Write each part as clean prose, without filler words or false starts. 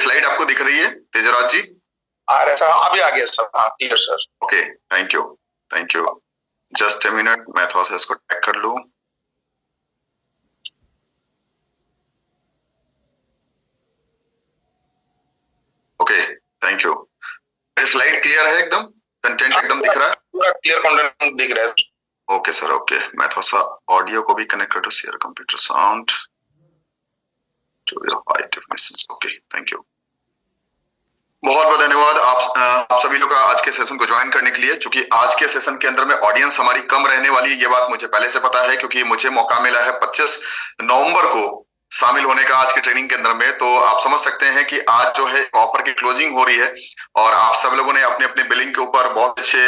Slide आपको दिख रही है तेजराज जी? आ रहा सर, अभी आ गया सर। हाँ clear sir. Okay, thank you, thank you. Just a minute, मैं थोड़ा सा इसको टैग कर लूं। Okay, thank you. Slide clear है एकदम? कंटेंट एकदम दिख रहा है? पूरा क्लियर कंटेंट दिख रहा है। Okay sir, okay. मैं थोड़ा सा ऑडियो को भी कनेक्ट कर दूं। Share computer sound to your high definition. Okay, thank you. बहुत बहुत धन्यवाद आप सभी लोग का आज के सेशन को ज्वाइन करने के लिए। क्योंकि आज के सेशन के अंदर में ऑडियंस हमारी कम रहने वाली है, ये बात मुझे पहले से पता है, क्योंकि मुझे मौका मिला है 25 नवंबर को शामिल होने का आज की ट्रेनिंग के अंदर में। तो आप समझ सकते हैं कि आज जो है ऑफर की क्लोजिंग हो रही है और आप सब लोगों ने अपने अपने बिलिंग के ऊपर बहुत अच्छे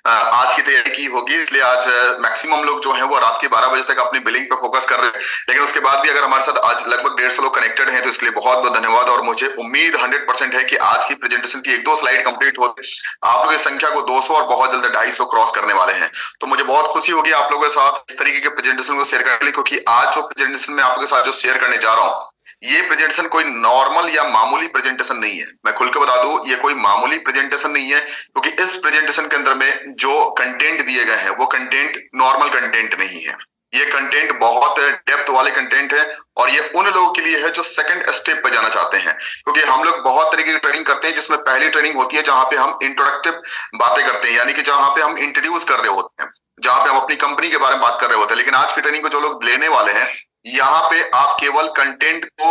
आज की तैयारी की होगी। इसलिए आज मैक्सिमम लोग जो है वो रात के 12 बजे तक अपनी बिलिंग पे फोकस कर रहे हैं। लेकिन उसके बाद भी अगर हमारे साथ आज लगभग 150 लोग कनेक्टेड हैं तो इसके लिए बहुत बहुत धन्यवाद। और मुझे उम्मीद 100% है कि आज की प्रेजेंटेशन की 1-2 स्लाइड कंप्लीट होते आप लोगों की संख्या को 200 और बहुत जल्द 250 क्रॉस करने वाले हैं। तो मुझे बहुत खुशी होगी आप लोगों के साथ इस तरीके के प्रेजेंटेशन को शेयर करने के लिए, क्योंकि आज जो प्रेजेंटेशन मैं आप लोगों के साथ जो शेयर करने जा रहा हूँ ये प्रेजेंटेशन कोई नॉर्मल या मामूली प्रेजेंटेशन नहीं है। मैं खुल के बता दूं, ये कोई मामूली प्रेजेंटेशन नहीं है, क्योंकि इस प्रेजेंटेशन के अंदर में जो कंटेंट दिए गए हैं वो कंटेंट नॉर्मल कंटेंट नहीं है। ये कंटेंट बहुत डेप्थ वाले कंटेंट है और ये उन लोगों के लिए है जो सेकंड स्टेप पे जाना चाहते हैं। क्योंकि हम लोग बहुत तरीके की ट्रेनिंग करते हैं, जिसमें पहली ट्रेनिंग होती है जहां पे हम इंट्रोडक्टिव बातें करते हैं, यानी कि जहां पे हम इंट्रोड्यूस कर रहे होते हैं, जहां पे हम अपनी कंपनी के बारे में बात कर रहे होते हैं। लेकिन आज की ट्रेनिंग को जो लोग लेने वाले हैं, यहाँ पे आप केवल कंटेंट को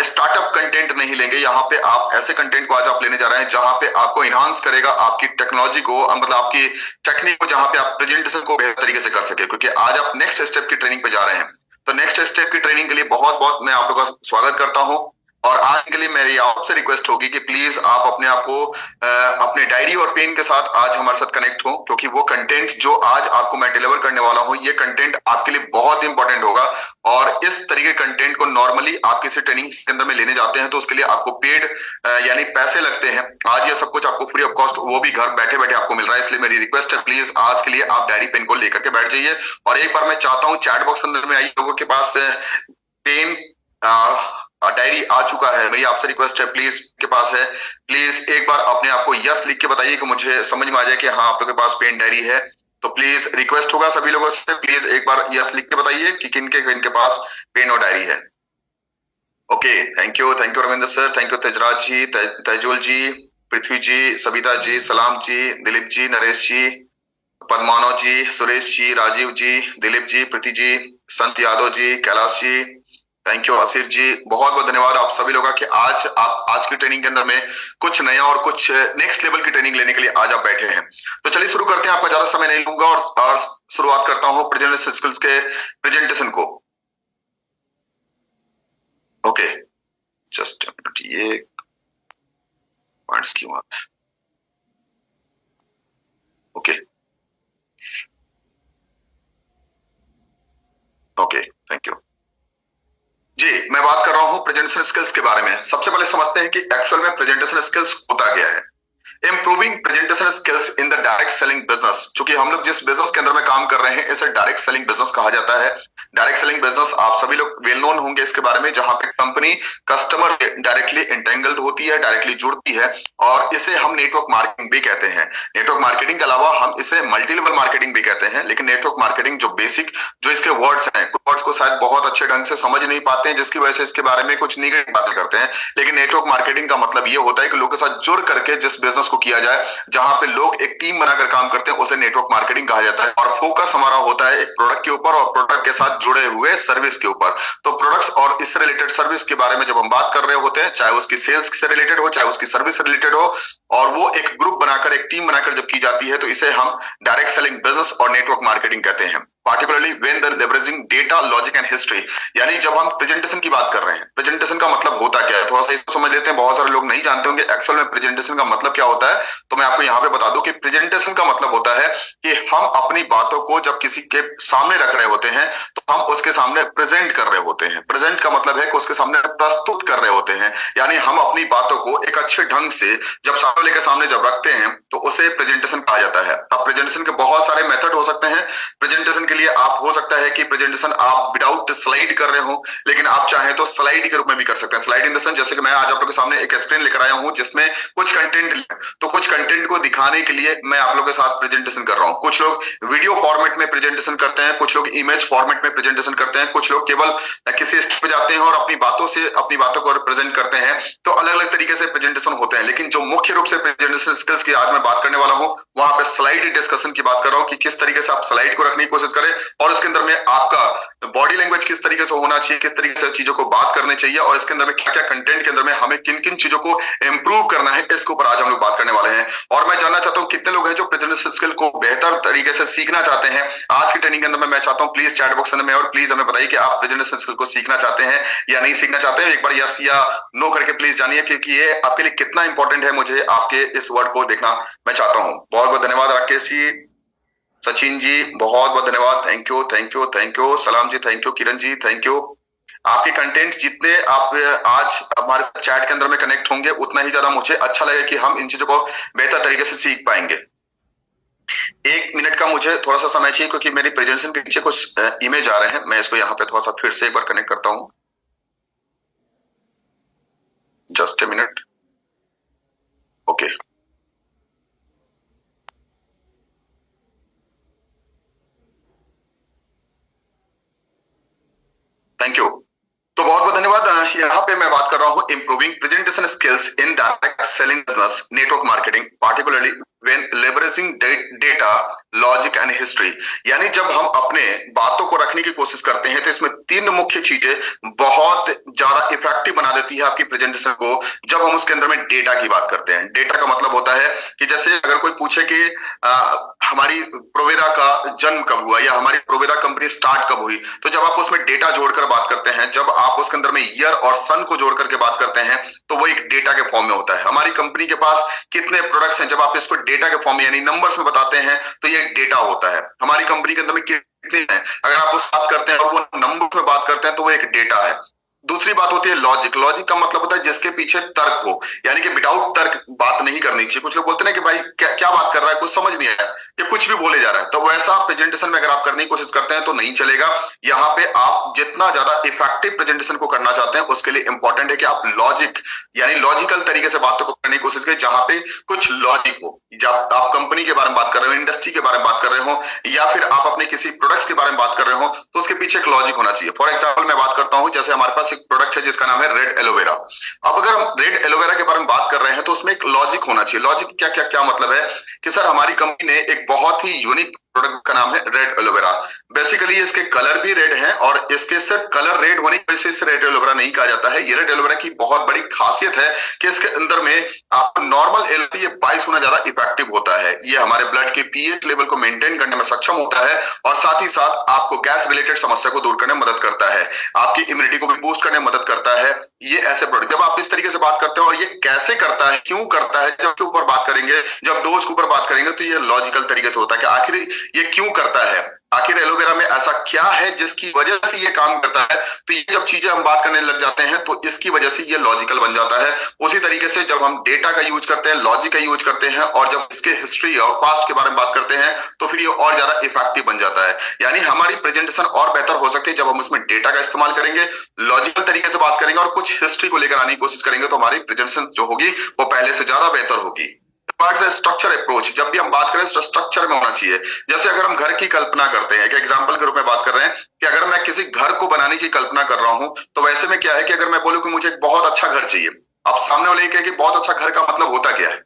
स्टार्टअप कंटेंट नहीं लेंगे, यहाँ पे आप ऐसे कंटेंट को आज आप लेने जा रहे हैं जहां पे आपको इनहांस करेगा आपकी टेक्नोलॉजी को, मतलब आपकी टेक्निक को, जहां पे आप प्रेजेंटेशन को बेहतर तरीके से कर सके। क्योंकि आज आप नेक्स्ट स्टेप की ट्रेनिंग पे जा रहे हैं, तो नेक्स्ट स्टेप की ट्रेनिंग के लिए बहुत बहुत मैं आप लोगों का स्वागत करता हूं। और आज के लिए मेरी आपसे रिक्वेस्ट होगी कि प्लीज आप अपने आप को अपने डायरी और पेन के साथ आज हमारे साथ कनेक्ट हो, क्योंकि वो कंटेंट जो आज आपको मैं डिलीवर करने वाला हूं ये कंटेंट आपके लिए बहुत इंपॉर्टेंट होगा। और इस तरीके कंटेंट को नॉर्मली आप किसी ट्रेनिंग के अंदर में लेने जाते हैं तो उसके लिए आपको पेड यानी पैसे लगते हैं। आज ये सब कुछ आपको फ्री ऑफ कॉस्ट, वो भी घर बैठे बैठे आपको मिल रहा है। इसलिए मेरी रिक्वेस्ट है, प्लीज आज के लिए आप डायरी पेन को लेकर के बैठ जाइए। और एक बार मैं चाहता हूँ चैट बॉक्स अंदर में आइए, लोगों के पास पेन डायरी आ चुका है, मेरी आपसे रिक्वेस्ट है प्लीज के पास है, प्लीज एक बार अपने आप को यस लिख के बताइए कि मुझे समझ में आ जाए कि हाँ आप लोगों के पास पेन डायरी है। तो प्लीज रिक्वेस्ट होगा सभी लोगों से, प्लीज एक बार यस लिख के बताइए कि किनके पास पेन और डायरी है। Okay, thank you Ravindra sir, thank you Tejraj ji, Taijul ji, Prithvi ji, Savita ji, Salam ji, Dilip ji, Naresh ji, पद्मानव ji, Suresh ji, Rajiv ji, Dilip ji, Preeti ji, Sant Yadav ji, Kailash ji, thank you Asir जी। बहुत बहुत धन्यवाद आप सभी लोगों का कि आज की ट्रेनिंग के अंदर में कुछ नया और कुछ नेक्स्ट लेवल की ट्रेनिंग लेने के लिए आज आप बैठे हैं। तो चलिए शुरू करते हैं, आपका ज्यादा समय नहीं लूंगा और शुरुआत करता हूं प्रेजेंटेशन स्किल्स के प्रेजेंटेशन को। ओके, जस्ट ये पॉइंट्स क्यों आ रहे हैं? ओके ओके, थैंक यू जी। मैं बात कर रहा हूं प्रेजेंटेशन स्किल्स के बारे में। सबसे पहले समझते हैं कि एक्चुअल में प्रेजेंटेशन स्किल्स होता क्या है। Improving presentation skills in the direct selling business. क्योंकि हम लोग जिस बिजनेस के अंदर में काम कर रहे हैं इसे डायरेक्ट सेलिंग बिजनेस कहा जाता है। डायरेक्ट सेलिंग बिजनेस आप सभी लोग वेल नोन होंगे इसके बारे में, जहां पे कंपनी कस्टमर से डायरेक्टली इंटेंगल्ड होती है, डायरेक्टली जुड़ती है, और इसे हम नेटवर्क मार्केटिंग भी कहते हैं। नेटवर्क मार्केटिंग के अलावा हम इसे मल्टी लेवल मार्केटिंग भी कहते हैं। लेकिन नेटवर्क मार्केटिंग जो बेसिक जो इसके वर्ड्स हैं, वर्ड्स को शायद बहुत अच्छे ढंग से समझ नहीं पाते हैं, जिसकी वजह से इसके बारे में कुछ निगेटिव बातें करते हैं। लेकिन नेटवर्क मार्केटिंग का मतलब ये होता है कि लोगों के साथ जुड़ करके जिस बिजनेस को किया जाए, जहां पे लोग एक टीम बनाकर काम करते हैं, उसे नेटवर्क मार्केटिंग कहा जाता है। और फोकस हमारा होता है एक प्रोडक्ट के ऊपर और प्रोडक्ट के साथ जुड़े हुए सर्विस के ऊपर। तो प्रोडक्ट्स और इससे रिलेटेड सर्विस के बारे में जब हम बात कर रहे होते हैं, चाहे उसकी सेल्स से रिलेटेड हो, चाहे उसकी सर्विस से रिलेटेड हो, और वो एक ग्रुप बनाकर एक टीम बनाकर जब की जाती है, तो इसे हम डायरेक्ट सेलिंग बिजनेस और नेटवर्क मार्केटिंग कहते हैं। Particularly when the leveraging data, logic and history. यानी जब हम प्रेजेंटेशन की बात कर रहे हैं, प्रेजेंटेशन का मतलब होता क्या है थोड़ा सा इसको समझ लेते हैं। बहुत सारे लोग नहीं जानते होंगे एक्चुअल में प्रेजेंटेशन का मतलब क्या होता है। तो मैं आपको यहाँ पे बता दूं कि प्रेजेंटेशन का मतलब होता है कि हम अपनी बातों को जब किसी के सामने रख रहे होते हैं तो हम उसके सामने प्रेजेंट कर रहे होते हैं। प्रेजेंट का मतलब है कि उसके सामने प्रस्तुत कर रहे होते हैं, यानी हम अपनी बातों को एक अच्छे ढंग से जब सामने वाले के सामने जब रखते हैं तो उसे प्रेजेंटेशन कहा जाता है। अब प्रेजेंटेशन के बहुत सारे मेथड हो सकते हैं। प्रेजेंटेशन के लिए आप हो सकता है कि प्रेजेंटेशन आप विदाउट स्लाइड कर रहे हो, लेकिन आप चाहें तो स्लाइड के रूप में भी कर सकते हैं। स्लाइड इन द सेंस, जैसे कि मैं आज आप लोगों के सामने एक स्क्रीन लेकर आया हूं जिसमें कुछ कंटेंट, तो कुछ कंटेंट को दिखाने के लिए मैं आप लोगों के साथ प्रेजेंटेशन कर रहा हूं। कुछ लोग वीडियो फॉर्मेट में प्रेजेंटेशन करते हैं, कुछ लोग इमेज फॉर्मेट में प्रेजेंटेशन करते हैं, कुछ लोग केवल किसी स्टेज पे जाते हैं और अपनी बातों को रिप्रेजेंट करते हैं। तो अलग अलग तरीके से प्रेजेंटेशन होते हैं, लेकिन जो मुख्य रूप से प्रेजेंटेशन स्किल्स की आज मैं बात करने वाला हूं, वहां पे स्लाइड डिस्कशन की बात कर रहा हूं कि किस तरीके से आप स्लाइड को रखने की कोशिश करें और इसके अंदर में आपका बॉडी लैंग्वेज किस तरीके से होना चाहिए, किस तरीके से चीजों को बात करनी चाहिए और इसके अंदर में क्या क्या कंटेंट के अंदर में हमें किन किन चीजों को इंप्रूव करना है, इसके ऊपर आज हम लोग बात करने वाले हैं। और मैं जानना चाहता हूं कितने लोग हैं जो प्रेजेंटेशन स्किल को बेहतर तरीके से सीखना चाहते हैं। आज की ट्रेनिंग के अंदर में मैं चाहता हूं प्लीज चैट बॉक्स में और प्लीज हमें बताइए कि आप प्रेजेंटेशन स्किल को सीखना चाहते हैं या नहीं सीखना चाहते हैं। एक बार यस या नो करके प्लीज जानिए, क्योंकि ये आपके लिए कितना इंपॉर्टेंट है मुझे आपके इस वर्ड को देखना मैं चाहता हूं। बहुत बहुत धन्यवाद राकेश जी, सचिन जी बहुत बहुत धन्यवाद, thank you thank you thank you, Salam ji thank you, Kiran ji thank you. आपके कंटेंट जितने आप आज हमारे चैट के अंदर में कनेक्ट होंगे उतना ही ज्यादा मुझे अच्छा लगेगा कि हम इन चीजों को बेहतर तरीके से सीख पाएंगे। 1 मिनट का मुझे थोड़ा सा समय चाहिए क्योंकि मेरी प्रेजेंटेशन के नीचे कुछ इमेज आ रहे हैं। मैं इसको यहाँ पे थोड़ा सा फिर से एक बार कनेक्ट करता हूँ, just a minute. Okay, thank you. तो बहुत बहुत धन्यवाद। यहाँ पे मैं बात कर रहा हूँ improving presentation skills in direct selling business network marketing, particularly when leveraging data, logic and history. यानी जब हम अपने बातों को रखने की कोशिश करते हैं तो इसमें 3 मुख्य चीजें बहुत ज्यादा इफेक्टिव बना देती है आपकी प्रेजेंटेशन को। जब हम उसके अंदर में डेटा की बात करते हैं, डेटा का मतलब होता है कि जैसे अगर कोई पूछे कि हमारी प्रोवेदा का जन्म कब हुआ या हमारी प्रोवेदा कंपनी स्टार्ट कब हुई, तो जब आप उसमें डेटा जोड़कर बात करते हैं, जब आप उसके अंदर में ईयर और सन को जोड़ करके बात करते हैं, तो वो एक डेटा के फॉर्म में होता है। हमारी कंपनी के पास कितने प्रोडक्ट्स हैं, जब आप इसको डेटा के फॉर्म में यानी नंबर्स में बताते हैं तो ये डेटा होता है। हमारी कंपनी के अंदर में कितने हैं, अगर आप उस बात करते हैं और वो नंबर्स में बात करते हैं तो वो एक डेटा है। दूसरी बात होती है लॉजिक। लॉजिक का मतलब होता है जिसके पीछे तर्क हो, यानी कि विदाउट तर्क बात नहीं करनी चाहिए। कुछ लोग बोलते हैं ना कि भाई क्या बात कर रहा है, कुछ समझ नहीं आया, कि कुछ भी बोले जा रहा है। तो वैसा प्रेजेंटेशन में अगर आप करने की कोशिश करते हैं तो नहीं चलेगा। यहाँ पे आप जितना ज्यादा इफेक्टिव प्रेजेंटेशन को करना चाहते हैं उसके लिए इंपॉर्टेंट है कि आप लॉजिक यानी लॉजिकल तरीके से बातों को करने की कोशिश करें, जहां पे कुछ लॉजिक हो। जब आप कंपनी के बारे में बात कर रहे हो, इंडस्ट्री के बारे में बात कर रहे हो या फिर आप अपने किसी प्रोडक्ट्स के बारे में बात कर रहे हो, तो उसके पीछे एक लॉजिक होना चाहिए। फॉर एग्जाम्पल मैं बात करता हूं, जैसे हमारे पास एक प्रोडक्ट है जिसका नाम है रेड एलोवेरा। अब अगर हम रेड एलोवेरा के बारे में बात कर रहे हैं तो उसमें एक लॉजिक होना चाहिए। लॉजिक क्या मतलब है कि सर हमारी कंपनी ने एक बहुत ही यूनिक प्रोडक्ट का नाम है रेड एलोवेरा। बेसिकली इसके कलर भी रेड हैं और इसके सिर्फ कलर रेड होने की वजह से रेड एलोवेरा नहीं कहा जाता है। ये रेड एलोवेरा की बहुत बड़ी खासियत है कि इसके अंदर में आप नॉर्मल एल से ये 22 गुना ज्यादा इफेक्टिव होता है। ये हमारे ब्लड के पीएच लेवल को मेंटेन करने में सक्षम होता है और साथ ही साथ आपको गैस रिलेटेड समस्या को दूर करने में मदद करता है, आपकी इम्यूनिटी को भी बूस्ट करने में मदद करता है। ये ऐसे प्रोडक्ट जब आप इस तरीके से बात करते हो और ये कैसे करता है, क्यों करता है, जब के ऊपर बात करेंगे, जब डोज के ऊपर बात करेंगे, तो ये लॉजिकल तरीके से होता है कि आखिर ये क्यों करता है, आखिर एलोवेरा में ऐसा क्या है जिसकी वजह से ये काम करता है। तो ये जब चीजें हम बात करने लग जाते हैं तो इसकी वजह से ये लॉजिकल बन जाता है। उसी तरीके से जब हम डेटा का यूज करते हैं, लॉजिक का यूज करते हैं और जब इसके हिस्ट्री और पास्ट के बारे में बात करते हैं तो फिर ये और ज्यादा इफेक्टिव बन जाता है। यानी हमारी प्रेजेंटेशन और बेहतर हो सकती है जब हम उसमें डेटा का इस्तेमाल करेंगे, लॉजिकल तरीके से बात करेंगे और कुछ हिस्ट्री को लेकर आने की कोशिश करेंगे, तो हमारी प्रेजेंटेशन जो होगी वो पहले से ज्यादा बेहतर होगी। स्ट्रक्चर अप्रोच, जब भी हम बात करें तो स्ट्रक्चर में होना चाहिए। जैसे अगर हम घर की कल्पना करते हैं, एक एग्जांपल के रूप में बात कर रहे हैं कि अगर मैं किसी घर को बनाने की कल्पना कर रहा हूं, तो वैसे में क्या है कि अगर मैं बोलूं कि मुझे एक बहुत अच्छा घर चाहिए, अब सामने वाले कहे कि बहुत अच्छा घर का मतलब होता क्या है,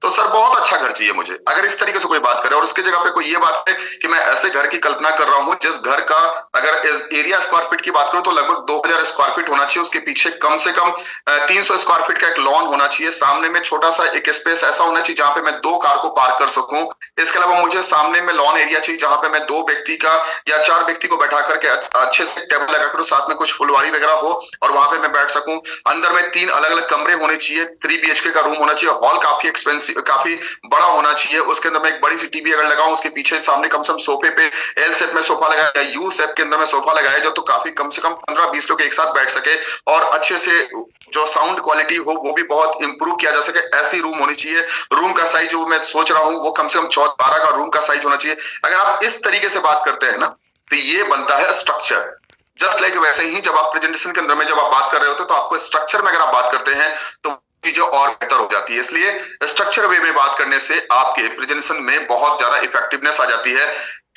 तो सर बहुत अच्छा घर चाहिए मुझे। अगर इस तरीके से कोई बात करे और उसकी जगह पे कोई ये बात है कि मैं ऐसे घर की कल्पना कर रहा हूं जिस घर का अगर एरिया स्क्वायर फीट की बात करूं तो लगभग 2000 स्क्वायर फीट होना चाहिए, उसके पीछे कम से कम 300 स्क्वायर फीट का एक लॉन होना चाहिए, सामने में छोटा सा एक स्पेस ऐसा होना चाहिए जहां पे मैं 2 कार को पार्क कर सकूं। इसके अलावा मुझे सामने में लॉन एरिया चाहिए जहां पे मैं 2 व्यक्ति का या 4 व्यक्ति को बैठा करके अच्छे से टेबल लगाकर साथ में कुछ फुलवारी वगैरह हो और वहां पे मैं बैठ सकूं। अंदर में 3 अलग अलग कमरे होने चाहिए, 3 BHK का रूम होना चाहिए, हॉल काफी एक्सपेंसिव काफी बड़ा होना चाहिए। उसके अंदर मैं एक बड़ी सी टीवी अगर लगाऊं, उसके पीछे सामने कम से कम सोफे पे एल शेप में सोफा लगाया या यू शेप के अंदर में सोफा लगाया जाए तो काफी कम से कम 15-20 लोग एक साथ बैठ सके और अच्छे से जो साउंड क्वालिटी हो वो भी बहुत इंप्रूव किया जा सके, ऐसी रूम होनी चाहिए। रूम का साइज जो मैं सोच रहा हूं वो कम से कम 12 का रूम का साइज होना चाहिए। अगर आप इस तरीके से बात करते हैं ना तो ये बनता है स्ट्रक्चर। जस्ट लाइक वैसे ही जब आप प्रेजेंटेशन के अंदर में जब आप बात कर रहे होते हैं तो आपको स्ट्रक्चर में अगर आप बात करते हैं तो चीजें और बेहतर हो जाती है। इसलिए स्ट्रक्चर वे में बात करने से आपके प्रेजेंटेशन में बहुत ज्यादा इफेक्टिवनेस आ जाती है।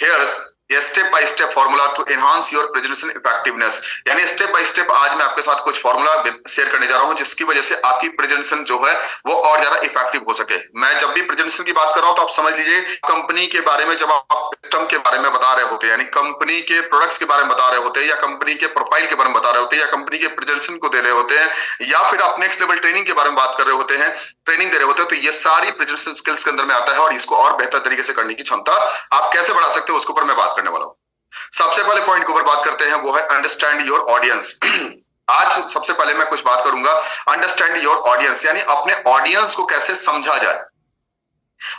हियर्स ये step by step formula to enhance your presentation effectiveness, यानी स्टेप बाय स्टेप आज मैं आपके साथ कुछ फॉर्मूला शेयर करने जा रहा हूं जिसकी वजह से आपकी प्रेजेंटेशन जो है वो और ज्यादा इफेक्टिव हो सके। मैं जब भी प्रेजेंटेशन की बात कर रहा हूं तो आप समझ लीजिए कंपनी के बारे में जब आप सिस्टम के बारे में बता रहे होते हैं, यानी कंपनी के प्रोडक्ट्स के बारे में बता रहे होते हैं, या कंपनी के प्रोफाइल के बारे में बता रहे होते हैं, या कंपनी के प्रेजेंटेशन को दे रहे होते हैं, या फिर आप नेक्स्ट लेवल ट्रेनिंग के बारे में बात कर रहे होते हैं, ट्रेनिंग दे रहे होते हैं, तो ये सारी प्रेजेंटेशन स्किल्स के अंदर में आता है और इसको और बेहतर तरीके से करने की क्षमता आप कैसे बढ़ा सकते हो उसके ऊपर मैं बात करने वाला हूं। सबसे पहले पॉइंट के ऊपर बात करते हैं, वो है अंडरस्टैंड योर ऑडियंस। आज सबसे पहले मैं कुछ बात करूंगा अंडरस्टैंड योर ऑडियंस, यानी अपने ऑडियंस को कैसे समझा जाए।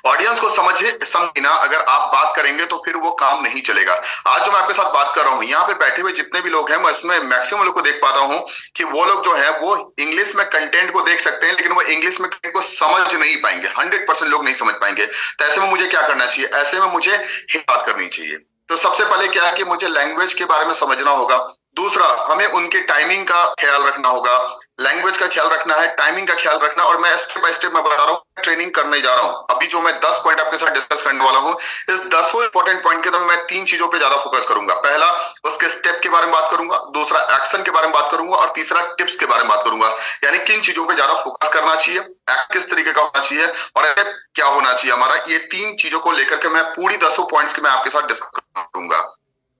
ऑडियंस को समझना अगर आप बात करेंगे तो फिर वो काम नहीं चलेगा। आज जो मैं आपके साथ बात कर रहा हूं, यहाँ पे बैठे हुए जितने भी लोग हैं मैं उसमें मैक्सिमम लोग को देख पाता हूं कि वो लोग जो है वो इंग्लिश में कंटेंट को देख सकते हैं लेकिन वो इंग्लिश में कंटेंट को समझ नहीं पाएंगे। 100% लोग नहीं समझ पाएंगे। तो ऐसे में मुझे क्या करना चाहिए? ऐसे में मुझे बात करनी चाहिए। तो सबसे पहले क्या है कि मुझे लैंग्वेज के बारे में समझना होगा। दूसरा, हमें उनके टाइमिंग का ख्याल रखना होगा, लैंग्वेज का ख्याल रखना है, टाइमिंग का ख्याल रखना। और मैं स्टेप बाय स्टेप मैं बता रहा हूँ, ट्रेनिंग करने जा रहा हूँ। अभी जो मैं 10 पॉइंट आपके साथ डिस्कस करने वाला हूँ, इस 10 इंपॉर्टेंट पॉइंट के अंदर मैं 3 चीजों पे ज्यादा फोकस करूंगा। पहला, उसके स्टेप के बारे में बात करूंगा, दूसरा एक्शन के बारे में बात करूंगा, और तीसरा टिप्स के बारे में बात करूंगा। यानी किन चीजों पे ज्यादा फोकस करना चाहिए, एक्ट किस तरीके का होना चाहिए और क्या होना चाहिए हमारा, ये 3 चीजों को लेकर के मैं पूरी 10 पॉइंट्स के मैं आपके साथ डिस्कस करूंगा।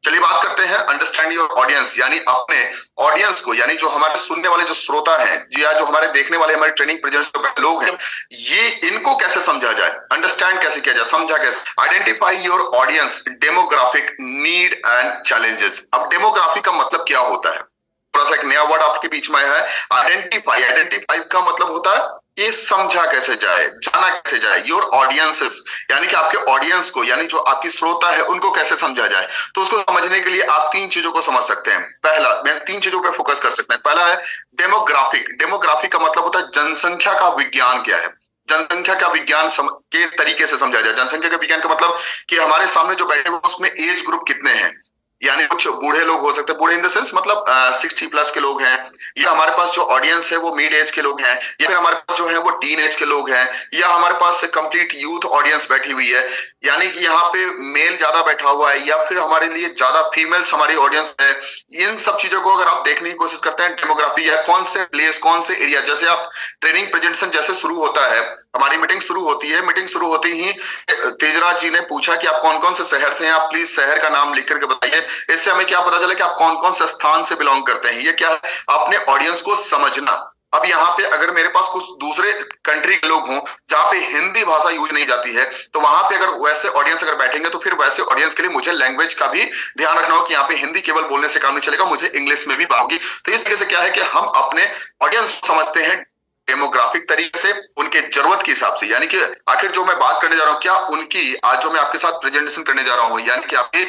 चलिए बात करते हैं अंडरस्टैंड योर ऑडियंस, यानी अपने ऑडियंस को, यानी जो हमारे सुनने वाले जो श्रोता हैं या जो हमारे देखने वाले हमारे ट्रेनिंग प्रेजेंटेशन लोग हैं, ये इनको कैसे समझा जाए, अंडरस्टैंड कैसे किया जाए, समझा कैसे। Identify your audience demographic need and challenges. अब डेमोग्राफी का मतलब क्या होता है? थोड़ा सा एक नया वर्ड आपके बीच में है, आइडेंटिफाई। आइडेंटिफाई का मतलब होता है ये समझा कैसे जाए, जाना कैसे जाए। योर ऑडियंसेस, यानी कि आपके ऑडियंस को, यानी जो आपकी श्रोता है उनको कैसे समझा जाए। तो उसको समझने के लिए आप 3 चीजों को समझ सकते हैं। पहला, मैं 3 चीजों पे फोकस कर सकते हैं। पहला है डेमोग्राफिक। डेमोग्राफिक का मतलब होता है जनसंख्या का विज्ञान क्या है, जनसंख्या का विज्ञान के तरीके से समझा जाए। जनसंख्या का विज्ञान का मतलब कि हमारे सामने जो बैठे हुए उसमें एज ग्रुप कितने हैं, यानी कुछ बूढ़े लोग हो सकते हैं, बूढ़े इन द सेंस मतलब 60 प्लस के लोग हैं, या हमारे पास जो ऑडियंस है वो मिड एज के लोग हैं, या फिर हमारे पास जो है वो टीन एज के लोग हैं, या हमारे पास कंप्लीट यूथ ऑडियंस बैठी हुई है, यानी कि यहाँ पे मेल ज्यादा बैठा हुआ है, या फिर हमारे लिए ज्यादा फीमेल्स हमारी ऑडियंस है। इन सब चीजों को अगर आप देखने की कोशिश करते हैं, डेमोग्राफी है, कौन से प्लेस, कौन से एरिया। जैसे आप ट्रेनिंग प्रेजेंटेशन जैसे शुरू होता है, हमारी मीटिंग शुरू होती है, मीटिंग शुरू होते ही तेजराज जी ने पूछा कि आप कौन कौन से शहर से हैं, आप प्लीज शहर का नाम लिख करके बताइए। इससे हमें क्या पता चला कि आप कौन कौन से स्थान से बिलोंग करते हैं। ये क्या है? अपने ऑडियंस को समझना। अब यहाँ पे अगर मेरे पास कुछ दूसरे कंट्री के लोग हों जहां पे हिंदी भाषा यूज नहीं जाती है, तो वहां पे अगर वैसे ऑडियंस अगर बैठेंगे तो फिर वैसे ऑडियंस के लिए मुझे लैंग्वेज का भी ध्यान रखना हो कि यहाँ पे हिंदी केवल बोलने से काम नहीं चलेगा, मुझे इंग्लिश में भी बात होगी। तो इस तरीके से क्या है कि हम अपने ऑडियंस को समझते हैं डेमोग्राफिक तरीके से, उनके जरूरत के हिसाब से। यानी कि आखिर जो मैं बात करने जा रहा हूं, क्या उनकी आज जो मैं आपके साथ प्रेजेंटेशन करने जा रहा हूं, यानी कि आपके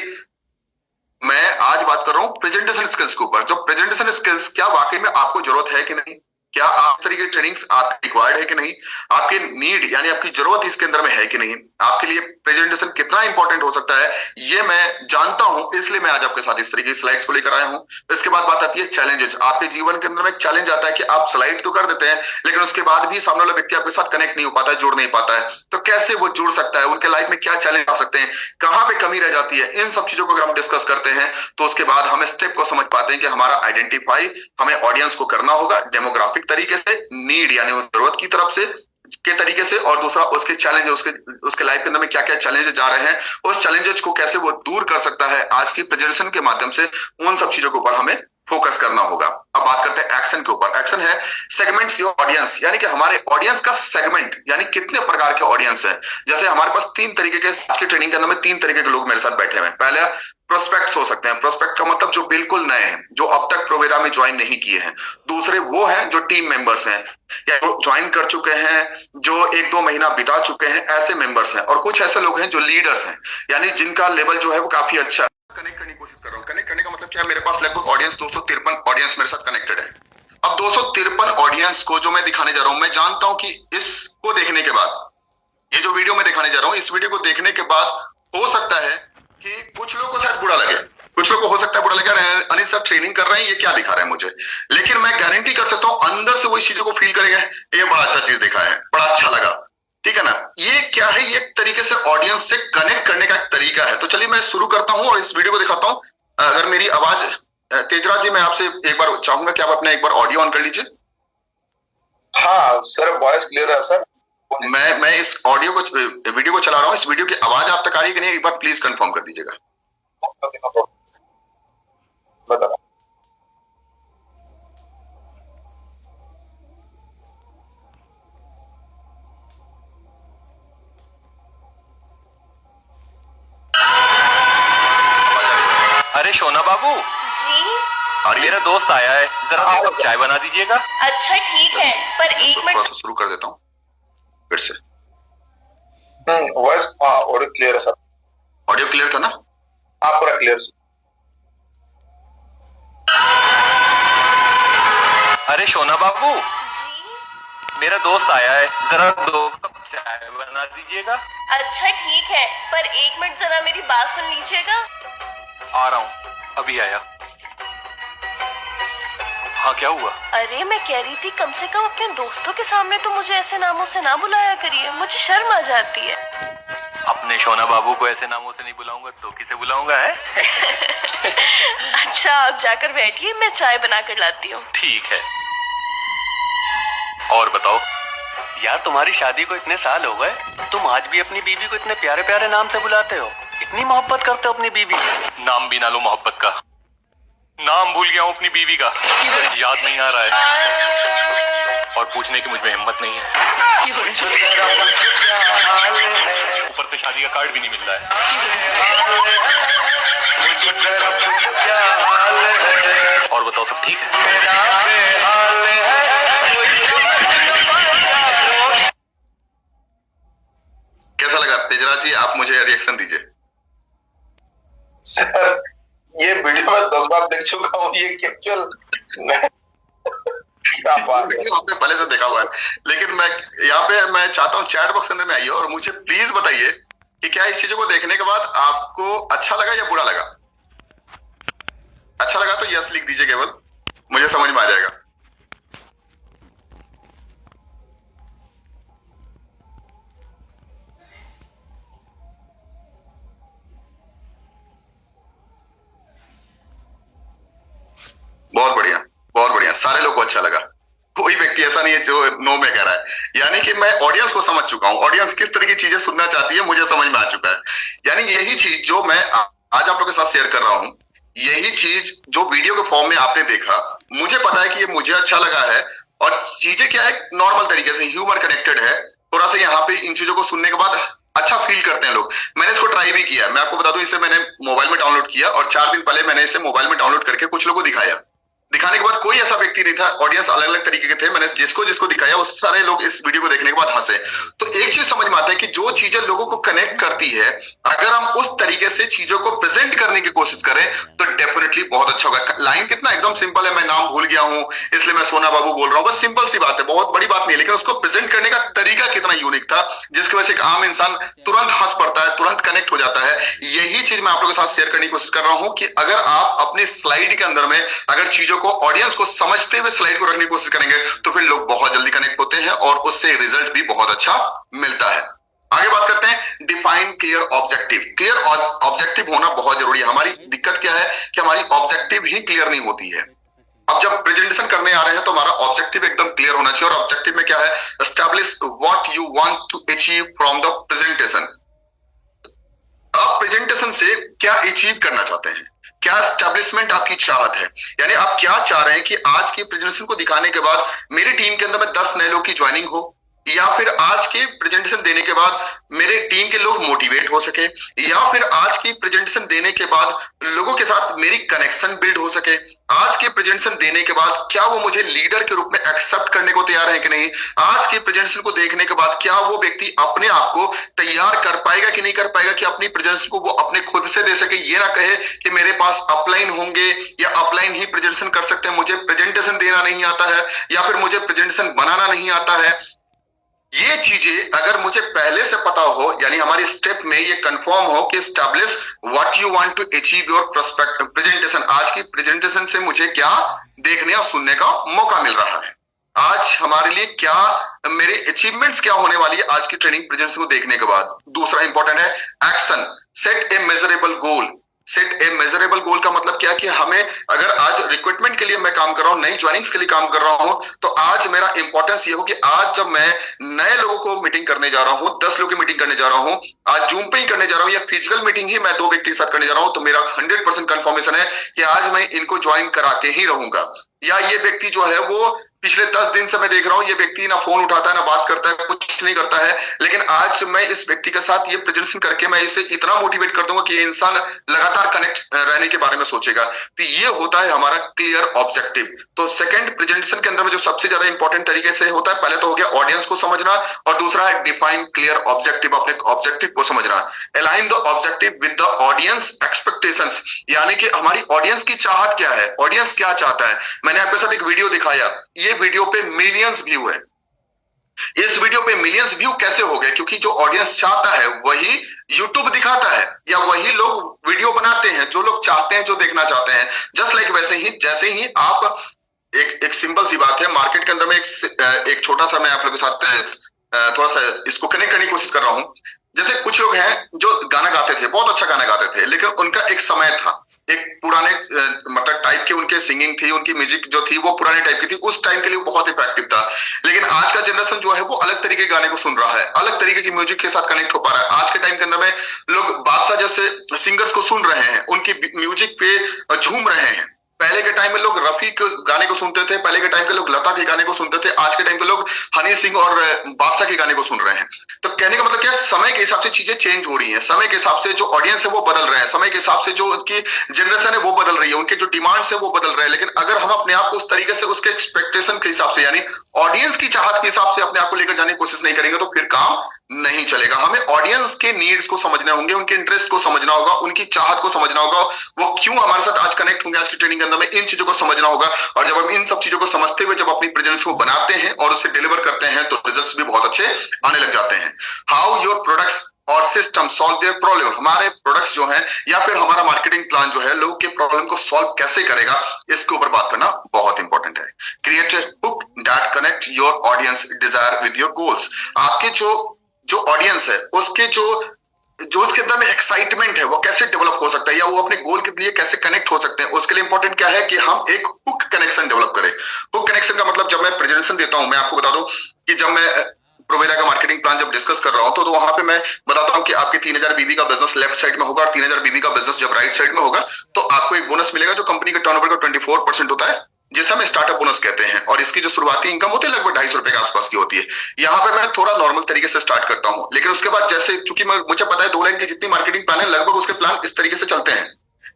मैं आज बात कर रहा हूं प्रेजेंटेशन स्किल्स के ऊपर। जो प्रेजेंटेशन स्किल्स, क्या वाकई में आपको जरूरत है कि नहीं, क्या आप तरीके की ट्रेनिंग्स आपकी रिक्वायर्ड है कि नहीं, आपके नीड यानी आपकी जरूरत इसके अंदर में है कि नहीं, आपके लिए प्रेजेंटेशन कितना इंपॉर्टेंट हो सकता है, ये मैं जानता हूं। इसलिए मैं आज आपके साथ इस तरीके की स्लाइड्स को लेकर आया हूं। इसके बाद बात आती है चैलेंजेस। आपके जीवन के अंदर में एक चैलेंज आता है कि आप स्लाइड तो कर देते हैं लेकिन उसके बाद भी सामने वाला व्यक्ति आपके साथ कनेक्ट नहीं हो पाता है, जुड़ नहीं पाता है। तो कैसे वो जुड़ सकता है, उनके लाइफ में क्या चैलेंज आ सकते हैं, कहां पे कमी रह जाती है, इन सब चीजों को अगर हम डिस्कस करते हैं तो उसके बाद हम स्टेप को समझ पाते हैं कि हमारा आइडेंटिफाई हमें ऑडियंस को करना होगा डेमोग्राफिक तरीके से, नीड यानी जरूरत की तरफ से के तरीके से, और दूसरा उसके चैलेंज, उसके लाइफ के अंदर में क्या क्या चैलेंजेस जा रहे हैं, उस चैलेंजेस को कैसे वो दूर कर सकता है। आज की प्रेजेंटेशन के माध्यम से उन सब चीजों के ऊपर हमें फोकस करना होगा। अब बात करते हैं एक्शन के ऊपर। एक्शन है सेगमेंट्स योर ऑडियंस, यानी कि हमारे ऑडियंस का सेगमेंट, यानी कितने प्रकार के ऑडियंस है। जैसे हमारे पास 3 तरीके के, आज की ट्रेनिंग के अंदर में 3 तरीके के लोग मेरे साथ बैठे हुए हैं। पहले प्रोस्पेक्ट्स हो सकते हैं। प्रोस्पेक्ट का मतलब जो बिल्कुल नए हैं, जो अब तक प्रोवेदा में ज्वाइन नहीं किए हैं। दूसरे वो हैं जो टीम मेंबर्स हैं या ज्वाइन कर चुके हैं, जो 1-2 महीना बिता चुके हैं, ऐसे मेंबर्स हैं। और कुछ ऐसे लोग हैं जो लीडर्स हैं, यानी जिनका लेवल जो है वो काफी अच्छा है। कनेक्ट करने की कोशिश कर रहा हूँ। कनेक्ट करने का मतलब क्या है, मेरे पास लगभग ऑडियंस 253 ऑडियंस मेरे साथ कनेक्टेड है। अब 253 ऑडियंस को जो मैं दिखाने जा रहा हूं, मैं जानता हूं कि इसको देखने के बाद, ये जो वीडियो मैं दिखाने जा रहा हूं, इस वीडियो को देखने के बाद हो सकता है कि कुछ लोगों को शायद बुरा लगे, कुछ लोग को हो सकता है बुरा लगा अनिल सर ट्रेनिंग कर रहे हैं, ये क्या दिखा रहे हैं मुझे, लेकिन मैं गारंटी कर सकता हूँ अंदर से वही चीजों को फील करेंगे, ये बड़ा अच्छा चीज दिखा है, बड़ा अच्छा लगा, ठीक है ना। ये क्या है, ये एक तरीके से ऑडियंस से कनेक्ट करने का एक तरीका है। तो चलिए मैं शुरू करता हूँ और इस वीडियो को दिखाता हूँ। अगर मेरी आवाज, तेजराज जी मैं आपसे एक बार चाहूंगा कि आप अपना एक बार ऑडियो ऑन कर लीजिए। हाँ सर, वॉइस क्लियर है सर। मैं इस ऑडियो को, वीडियो को चला रहा हूँ, इस वीडियो की आवाज आप तक आ रही है कि नहीं, एक बार प्लीज कंफर्म कर दीजिएगा। बता। अरे शोना बाबू जी, मेरा दोस्त आया है, जरा दो कप चाय बना दीजिएगा। अच्छा ठीक है, पर एक मिनट। शुरू कर देता हूँ फिर से। वॉइस ऑडियो क्लियर है सर। ऑडियो क्लियर था ना? हाँ पूरा क्लियर सर। अरे शोना बाबू जी, मेरा दोस्त आया है, जरा दो कप चाय बना दीजिएगा। अच्छा ठीक है, पर एक मिनट जरा मेरी बात सुन लीजिएगा। आ रहा हूँ, अभी आया। हाँ क्या हुआ? अरे मैं कह रही थी कम से कम अपने दोस्तों के सामने तो मुझे ऐसे नामों से ना बुलाया करिए, मुझे शर्म आ जाती है। अपने शोना बाबू को ऐसे नामों से नहीं बुलाऊंगा तो किसे बुलाऊंगा है? अच्छा आप जाकर बैठिए, मैं चाय बना कर लाती हूँ। ठीक है। और बताओ यार, तुम्हारी शादी को इतने साल हो गए, तुम आज भी अपनी बीवी को इतने प्यारे प्यारे नाम से बुलाते हो, इतनी मोहब्बत करते हो अपनी बीवी से। नाम भी ना लो मोहब्बत का, नाम भूल गया हूँ अपनी बीवी का, याद नहीं आ रहा है और पूछने की मुझमें हिम्मत नहीं है। ऊपर से शादी का कार्ड भी नहीं मिल रहा है। और बताओ सब ठीक है? कैसा लगा तेजराज जी, आप मुझे रिएक्शन दीजिए। सर ये वीडियो मैं 10 बार देख चुका हूँ, ये कैक्चुअल क्या बात है। आपने पहले से देखा हुआ है, लेकिन मैं यहाँ पे मैं चाहता हूँ चैट बॉक्स में आइए और मुझे प्लीज बताइए कि क्या इस चीजों को देखने के बाद आपको अच्छा लगा या बुरा लगा। अच्छा लगा तो यस लिख दीजिए, केवल मुझे समझ में आ जाएगा। बहुत बढ़िया, बहुत बढ़िया, सारे लोग को अच्छा लगा, कोई व्यक्ति ऐसा नहीं है जो नो में कह रहा है। यानी कि मैं ऑडियंस को समझ चुका हूं, ऑडियंस किस तरह की चीजें सुनना चाहती है मुझे समझ में आ चुका है। यानी यही चीज जो मैं आज आप लोगों के साथ शेयर कर रहा हूं, यही चीज जो वीडियो के फॉर्म में आपने देखा, मुझे पता है कि ये मुझे अच्छा लगा है और चीजें क्या है, नॉर्मल तरीके से ह्यूमर कनेक्टेड है। थोड़ा सा यहाँ पे इन चीजों को सुनने के बाद अच्छा फील करते हैं लोग। मैंने इसको ट्राई भी किया, मैं आपको बता दूं, इसे मैंने मोबाइल में डाउनलोड किया और 4 दिन पहले मैंने इसे मोबाइल में डाउनलोड करके कुछ लोगों को दिखाया। दिखाने के बाद कोई ऐसा व्यक्ति नहीं था, ऑडियंस अलग अलग तरीके के थे, मैंने जिसको जिसको दिखाया वो सारे लोग इस वीडियो को देखने के बाद हंसे। तो एक चीज समझ में आता है कि जो चीजें लोगों को कनेक्ट करती है, अगर हम उस तरीके से चीजों को प्रेजेंट करने की कोशिश करें तो डेफिनेटली बहुत अच्छा होगा। लाइन कितना एकदम सिंपल है, मैं नाम भूल गया हूं इसलिए मैं सोना बाबू बोल रहा हूं, बस सिंपल सी बात है, बहुत बड़ी बात नहीं है, लेकिन उसको प्रेजेंट करने का तरीका कितना यूनिक था जिसकी वजह से एक आम इंसान तुरंत हंस पड़ता है, तुरंत कनेक्ट हो जाता है। यही चीज मैं आप लोगों के साथ शेयर करने की कोशिश कर रहा हूं कि अगर आप अपने स्लाइड के अंदर में अगर चीजों को, ऑडियंस को समझते हुए स्लाइड को रखने की कोशिश करेंगे तो फिर लोग बहुत जल्दी कनेक्ट होते हैं और उससे रिजल्ट भी बहुत अच्छा मिलता है। आगे बात करते हैं, define clear objective. Clear objective होना बहुत जरूरी है। हमारी दिक्कत क्या है कि हमारी ऑब्जेक्टिव ही क्लियर नहीं होती है। अब जब प्रेजेंटेशन करने आ रहे हैं तो हमारा ऑब्जेक्टिव एकदम क्लियर होना चाहिए, और ऑब्जेक्टिव में क्या है, establish what you want to achieve from the presentation. आप प्रेजेंटेशन से क्या अचीव करना चाहते हैं, क्या एस्टैब्लिशमेंट आपकी चाहत है, यानी आप क्या चाह रहे हैं कि आज की प्रेजेंटेशन को दिखाने के बाद मेरी टीम के अंदर में 10 नए लोग की ज्वाइनिंग हो, या फिर आज के प्रेजेंटेशन देने के बाद मेरे टीम के लोग मोटिवेट हो सके, या फिर आज की प्रेजेंटेशन देने के बाद लोगों के साथ मेरी कनेक्शन बिल्ड हो सके। आज के प्रेजेंटेशन देने के बाद क्या वो मुझे लीडर के रूप में एक्सेप्ट करने को तैयार है कि नहीं। आज की प्रेजेंटेशन को देखने के बाद क्या वो व्यक्ति अपने आप को तैयार कर पाएगा कि नहीं कर पाएगा कि अपनी प्रेजेंटेशन को वो अपने खुद से दे सके, ये ना कहे कि मेरे पास अपलाइन होंगे या अपलाइन ही प्रेजेंटेशन कर सकते हैं, मुझे प्रेजेंटेशन देना नहीं आता है या फिर मुझे प्रेजेंटेशन बनाना नहीं आता है। ये चीजें अगर मुझे पहले से पता हो, यानी हमारी स्टेप में ये कंफर्म हो कि establish what you want to achieve your presentation, आज की प्रेजेंटेशन से मुझे क्या देखने और सुनने का मौका मिल रहा है, आज हमारे लिए क्या मेरे अचीवमेंट्स क्या होने वाली है आज की ट्रेनिंग प्रेजेंटेशन को देखने के बाद। दूसरा इंपॉर्टेंट है action, set a measurable goal. Set a measurable goal का मतलब क्या है कि हमें, अगर आज रिक्रूटमेंट के लिए मैं काम कर रहा हूं, नई ज्वाइनिंग्स के लिए काम कर रहा हूं, तो आज मेरा इंपॉर्टेंस ये हो कि आज जब मैं नए लोगों को मीटिंग करने जा रहा हूं, 10 लोगों की मीटिंग करने जा रहा हूं, आज जूम पे ही करने जा रहा हूं या फिजिकल मीटिंग ही मैं 2 व्यक्ति के साथ करने जा रहा हूं, तो मेरा 100% कंफर्मेशन है कि आज मैं इनको ज्वाइन करा के ही रहूंगा। या ये व्यक्ति जो है वो पिछले 10 दिन से मैं देख रहा हूं, ये व्यक्ति ना फोन उठाता है ना बात करता है, कुछ नहीं करता है, लेकिन आज मैं इस व्यक्ति के साथ ये प्रेजेंटेशन करके मैं इसे इतना मोटिवेट कर दूंगा कि ये इंसान लगातार कनेक्ट रहने के बारे में सोचेगा। तो ये होता है हमारा क्लियर ऑब्जेक्टिव। तो सेकंड प्रेजेंटेशन के अंदर में जो सबसे ज्यादा इंपॉर्टेंट तरीके से होता है, पहले तो हो गया ऑडियंस को समझना, और दूसरा है डिफाइन क्लियर ऑब्जेक्टिव, अपने ऑब्जेक्टिव को समझना। Align the objective with the audience expectations, यानी कि हमारी ऑडियंस की चाहत क्या है, ऑडियंस क्या चाहता है। मैंने आपके साथ एक वीडियो दिखाया, ये वीडियो पे मिलियंस व्यू है। इस वीडियो पे मिलियंस व्यू कैसे हो गए? क्योंकि जो ऑडियंस चाहता है वही यूट्यूब दिखाता है, या वही लोग वीडियो बनाते हैं जो लोग चाहते हैं, जो देखना चाहते हैं। जस्ट लाइक वैसे ही, जैसे ही आप एक सिंपल सी बात है, मार्केट के अंदर में एक छोटा सा मैं आप लोगों के साथ थोड़ा सा इसको कनेक्ट करने की कोशिश कर रहा हूं। जैसे कुछ लोग हैं जो गाना गाते थे, बहुत अच्छा गाना गाते थे, लेकिन उनका एक समय था, एक पुराने मतलब टाइप की उनके सिंगिंग थी, उनकी म्यूजिक जो थी वो पुराने टाइप की थी, उस टाइम के लिए बहुत इफेक्टिव था। लेकिन आज का जनरेशन जो है वो अलग तरीके के गाने को सुन रहा है, अलग तरीके की म्यूजिक के साथ कनेक्ट हो पा रहा है। आज के टाइम के अंदर में लोग बादशाह जैसे सिंगर्स को सुन रहे हैं, उनकी म्यूजिक पे झूम रहे हैं। पहले के टाइम में लोग रफी के गाने को सुनते थे, पहले के टाइम के लोग लता के गाने को सुनते थे, आज के टाइम के लोग हनी सिंह और बादशाह के गाने को सुन रहे हैं। तो कहने का मतलब क्या है, समय के हिसाब से चीजें चेंज हो रही हैं, समय के हिसाब से जो ऑडियंस है वो बदल रहे हैं, समय के हिसाब से जो उनकी जनरेशन है वो बदल रही है, उनके जो डिमांड्स है वो बदल रहे हैं। लेकिन अगर हम अपने आप को उस तरीके से उसके एक्सपेक्टेशन के हिसाब से, यानी ऑडियंस की चाहत के हिसाब से अपने आप को लेकर जाने की कोशिश नहीं करेंगे तो फिर काम नहीं चलेगा। हमें ऑडियंस के नीड्स को समझना होंगे, उनके इंटरेस्ट को समझना होगा, उनकी चाहत को समझना होगा, वो क्यों हमारे साथ आज कनेक्ट होंगे आज की ट्रेनिंग के अंदर में, इन चीजों को समझना होगा। और जब हम इन सब चीजों को समझते हुए जब अपनी प्रेजेंस को बनाते हैं और उसे डिलीवर करते हैं तो रिजल्ट्स भी बहुत अच्छे आने लग जाते हैं। हाउ योर प्रोडक्ट्स और सिस्टम सॉल्व देयर प्रॉब्लम, हमारे प्रोडक्ट्स जो हैं या फिर हमारा मार्केटिंग प्लान जो है लोगों के प्रॉब्लम को सॉल्व कैसे करेगा, इसके ऊपर बात करना बहुत इंपॉर्टेंट है। Create a hook that connect your audience desire with your goals. आपके जो ऑडियंस है उसके जो उसके अंदर में एक्साइटमेंट है वो कैसे डेवलप हो सकता है, या वो अपने गोल के लिए कैसे कनेक्ट हो सकते हैं, उसके लिए इंपॉर्टेंट क्या है कि हम एक हुक कनेक्शन डेवलप करें। हुक कनेक्शन का मतलब, जब मैं प्रेजेंटेशन देता हूं, मैं आपको बता दूं कि जब मैं प्रोवेरा का मार्केटिंग प्लान जब डिस्कस कर रहा हूं तो वहां पे मैं बताता हूं कि आपके 3000 बीबी का बिजनेस लेफ्ट साइड में होगा और 3000 बीबी का बिजनेस जब राइट साइड में होगा तो आपको एक बोनस मिलेगा जो कंपनी के टर्नओवर का 24% होता है, जिसे हम स्टार्टअप बोनस कहते हैं। और इसकी जो शुरुआती इनकम होती है लगभग 250 रुपए के आसपास की होती है। यहाँ पे मैं थोड़ा नॉर्मल तरीके से स्टार्ट करता हूँ, लेकिन उसके बाद जैसे चूंकि मुझे पता है 2 लाइन की जितनी मार्केटिंग प्लान है लगभग उसके प्लान इस तरीके से चलते हैं,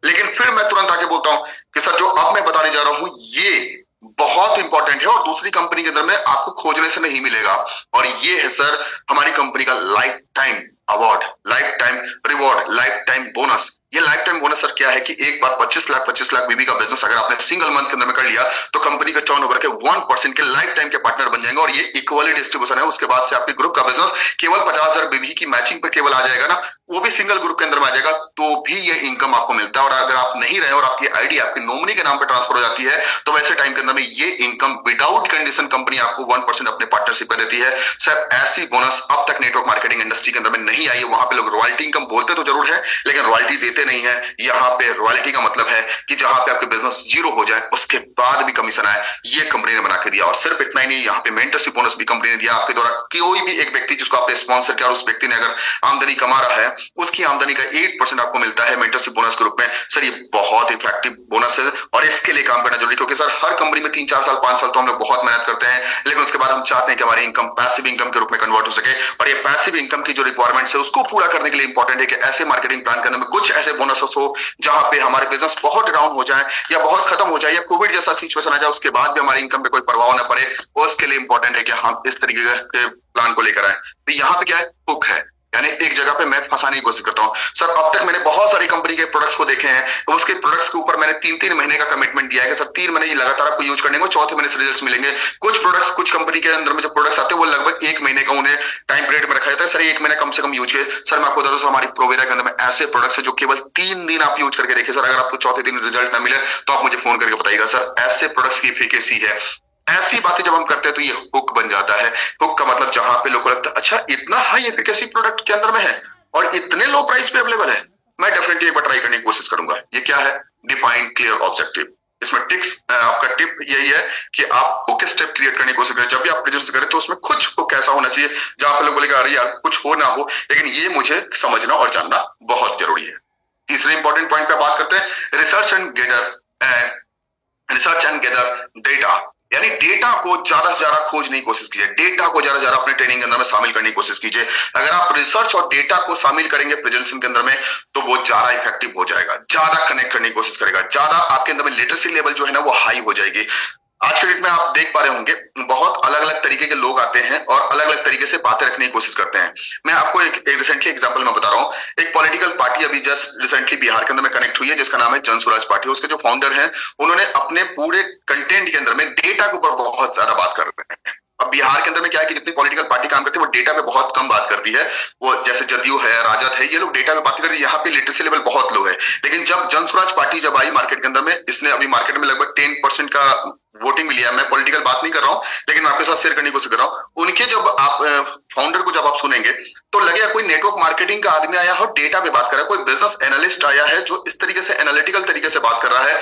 लेकिन फिर मैं तुरंत आके बोलता हूँ कि सर जो अब मैं बताने जा रहा हूँ ये बहुत इंपॉर्टेंट है और दूसरी कंपनी के अंदर में आपको खोजने से नहीं मिलेगा, और ये है सर हमारी कंपनी का life time award, life time reward, life time bonus. ये लाइफ टाइम बोनस सर क्या है कि एक बार 25 लाख बीबी का बिजनेस अगर आपने सिंगल मंथ के अंदर में कर लिया तो कंपनी के टर्नओवर के 1% के लाइफ टाइम के पार्टनर बन जाएंगे, और ये इक्वली डिस्ट्रीब्यूशन है। उसके बाद से आपके ग्रुप का बिजनेस केवल 50,000 बीबी की मैचिंग पे केवल आ जाएगा ना, वो भी सिंगल ग्रुप के अंदर में आ जाएगा, तो भी ये इनकम आपको मिलता है। और अगर आप नहीं रहे और आपकी आईडी आपकी नॉमिनी के नाम पे ट्रांसफर हो जाती है तो वैसे टाइम के अंदर में ये इनकम विदाउट कंडीशन कंपनी आपको 1% अपने पार्टनरशिप पे देती है। सर ऐसी बोनस अब तक नेटवर्क मार्केटिंग इंडस्ट्री के अंदर में नहीं आई है। वहां पे लोग रॉयल्टी इनकम बोलते तो जरूर है लेकिन रॉयल्टी देते नहीं है। यहाँ पे रॉयल्टी का मतलब है कि जहां पे आपके बिजनेस जीरो हो जाए उसके बाद भी कमीशन आए, ये कंपनी ने बना के दिया। और सिर्फ इतना ही नहीं, यहाँ पे मेंटरशिप बोनस भी कंपनी ने दिया। आपके द्वारा कोई भी एक व्यक्ति जिसको आपने स्पॉन्सर किया और उस व्यक्ति ने अगर आमदनी कमा रहा है उसकी आमदनी का 8% आपको मिलता है मेंटरशिप बोनस के रूप में। सर ये बहुत इफेक्टिव बोनस है और इसके लिए काम करना जरूरी, क्योंकि सर हर कंपनी में 3-4 साल 5 साल तो हम लोग बहुत मेहनत करते हैं, लेकिन उसके बाद हम चाहते हैं कि हमारी इनकम पैसिव इनकम के रूप में कन्वर्ट हो सके। और ये पैसिव इनकम की जो रिक्वायरमेंट्स है उसको पूरा करने के लिए इंपॉर्टेंट है कि ऐसे मार्केटिंग प्लान करने में कुछ ऐसे बोनसेस हो जहां पे हमारे बिजनेस बहुत डाउन हो जाए या बहुत खत्म हो जाए या कोविड जैसा सिचुएशन आ जाए उसके बाद भी हमारी इनकम पे कोई प्रभाव ना पड़े। उसके लिए इंपॉर्टेंट है कि हम इस तरीके के प्लान को लेकर आए। तो यहाँ पे क्या है, हुक है। यानी एक जगह पे मैं फंसाने की कोशिश करता हूँ। सर अब तक मैंने बहुत सारी कंपनी के प्रोडक्ट्स को देखे हैं, तो उसके प्रोडक्ट्स के ऊपर मैंने 3-3 महीने का कमिटमेंट दिया है कि सर 3 महीने लगातार आपको यूज करने को, चौथे महीने से रिजल्ट्स मिलेंगे। कुछ प्रोडक्ट्स, कुछ कंपनी के अंदर में जो प्रोडक्ट्स आते हैं वो लगभग 1 महीने का उन्हें टाइम पीरियड में रखा जाता है। सर 1 महीना कम से कम यूज किए। सर मैं आपको बता दूं, हमारी प्रोवेरा के अंदर में ऐसे प्रोडक्ट्स है जो केवल 3 दिन आप यूज करके देखिए। सर अगर आपको चौथे दिन रिजल्ट ना मिले तो आप मुझे फोन करके बताइएगा। सर ऐसे प्रोडक्ट्स की एफिकेसी है। ऐसी बातें जब हम करते हैं तो ये हुक बन जाता है। हुक का मतलब जहां पे लोगों को लगता है अच्छा इतना हाई एफिकेसी प्रोडक्ट के अंदर में है और इतने लो प्राइस पे अवेलेबल है, मैं डेफिनेटली एक बार ट्राई करने की कोशिश करूंगा। ये क्या है? Define clear objective. इसमें टिक्स आपका टिप यही है कि आप हुक स्टेप क्रिएट करने की कोशिश करें। जब भी आप प्रेजेंटेशन करें तो उसमें कुछ हुक ऐसा होना चाहिए जहां पे लोग बोलेगा अरे यार कुछ हो ना हो, लेकिन ये मुझे समझना और जानना बहुत जरूरी है। तीसरे इंपॉर्टेंट पॉइंट पे बात करते हैं, रिसर्च एंड गैदर डेटा। यानी डेटा को ज्यादा से ज्यादा खोजने की कोशिश कीजिए, डेटा को ज्यादा से ज्यादा अपने ट्रेनिंग के अंदर में शामिल करने की कोशिश कीजिए। अगर आप रिसर्च और डेटा को शामिल करेंगे प्रेजेंटेशन के अंदर में तो वो ज्यादा इफेक्टिव हो जाएगा, ज्यादा कनेक्ट करने की कोशिश करेगा, ज्यादा आपके अंदर में लिटरेसी लेवल जो है ना वो हाई हो जाएगी। आज के डेट में आप देख पा रहे होंगे बहुत अलग अलग तरीके के लोग आते हैं और अलग अलग तरीके से बातें रखने की कोशिश करते हैं। मैं आपको एक रिसेंटली एग्जांपल में बता रहा हूं। एक पॉलिटिकल पार्टी अभी जस्ट रिसेंटली बिहार के अंदर में कनेक्ट हुई है जिसका नाम है जन स्वराज पार्टी। उसके जो फाउंडर हैं उन्होंने अपने पूरे कंटेंट के अंदर में डेटा के ऊपर बहुत ज्यादा बात कर रहे हैं। अब बिहार के अंदर में क्या है कि जितनी पॉलिटिकल पार्टी काम करती है वो डेटा पे बहुत कम बात करती है। वो जैसे जदयू है, राजद है, ये लोग डेटा पे बात करते हैं। यहाँ पे लिटरेसी लेवल बहुत लो है। लेकिन जब जन स्वराज पार्टी जब आई मार्केट के अंदर में, इसने अभी मार्केट में लगभग 10% का वोटिंग भी लिया। मैं पॉलिटिकल बात नहीं कर रहा हूं लेकिन मैं आपके साथ शेयर करने की कोशिश कर रहा हूं। उनके जब आप फाउंडर को जब आप सुनेंगे तो लगेगा कोई नेटवर्क मार्केटिंग का आदमी आया हो डेटा पे बात कर रहा है, कोई बिजनेस एनालिस्ट आया है जो इस तरीके से एनालिटिकल तरीके से बात कर रहा है।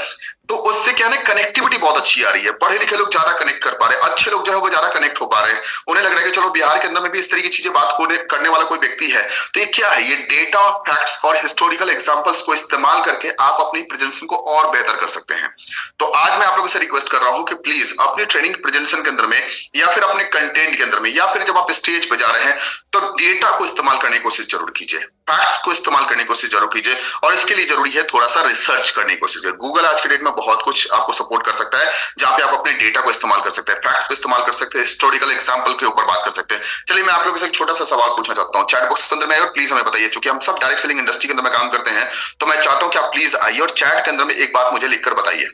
तो उससे क्या है, कनेक्टिविटी बहुत अच्छी आ रही है। पढ़े लिखे लोग ज्यादा कनेक्ट कर पा रहे हैं, अच्छे लोग जो है वो ज्यादा कनेक्ट हो पा रहे हैं। उन्हें लग रहा है कि चलो बिहार के अंदर में भी इस तरह की चीजें बात करने वाला कोई व्यक्ति है। तो ये क्या है, ये डेटा, फैक्ट्स और हिस्टोरिकल एग्जांपल्स को इस्तेमाल करके आप अपनी प्रेजेंटेशन को और बेहतर कर सकते हैं। तो आज मैं आप लोगों से रिक्वेस्ट कर रहा हूं कि प्लीज अपनी ट्रेनिंग प्रेजेंटेशन के अंदर में या फिर अपने कंटेंट के अंदर में या फिर जब आप स्टेज पे जा रहे हैं तो डेटा को इस्तेमाल करने की कोशिश जरूर कीजिए, फैक्ट्स को इस्तेमाल करने की कोशिश जरूर कीजिए। और इसके लिए जरूरी है थोड़ा सा रिसर्च करने की कोशिश करें। गूगल आज के डेट में बहुत कुछ आपको सपोर्ट कर सकता है जहां पे आप अपने डेटा को इस्तेमाल कर सकते हैं, फैक्ट्स को इस्तेमाल कर सकते हैं, हिस्टोरिकल एग्जांपल के ऊपर बात कर सकते हैं। चलिए मैं आप लोगों से एक छोटा सा सवाल पूछना चाहता हूं चैट बॉक्स के अंदर में, प्लीज हमें बताइए। चूंकि हम सब डायरेक्ट सेलिंग इंडस्ट्री के अंदर में काम करते हैं तो मैं चाहता हूं कि आप प्लीज आइए और चैट के अंदर में एक बात मुझे लिखकर बताइए।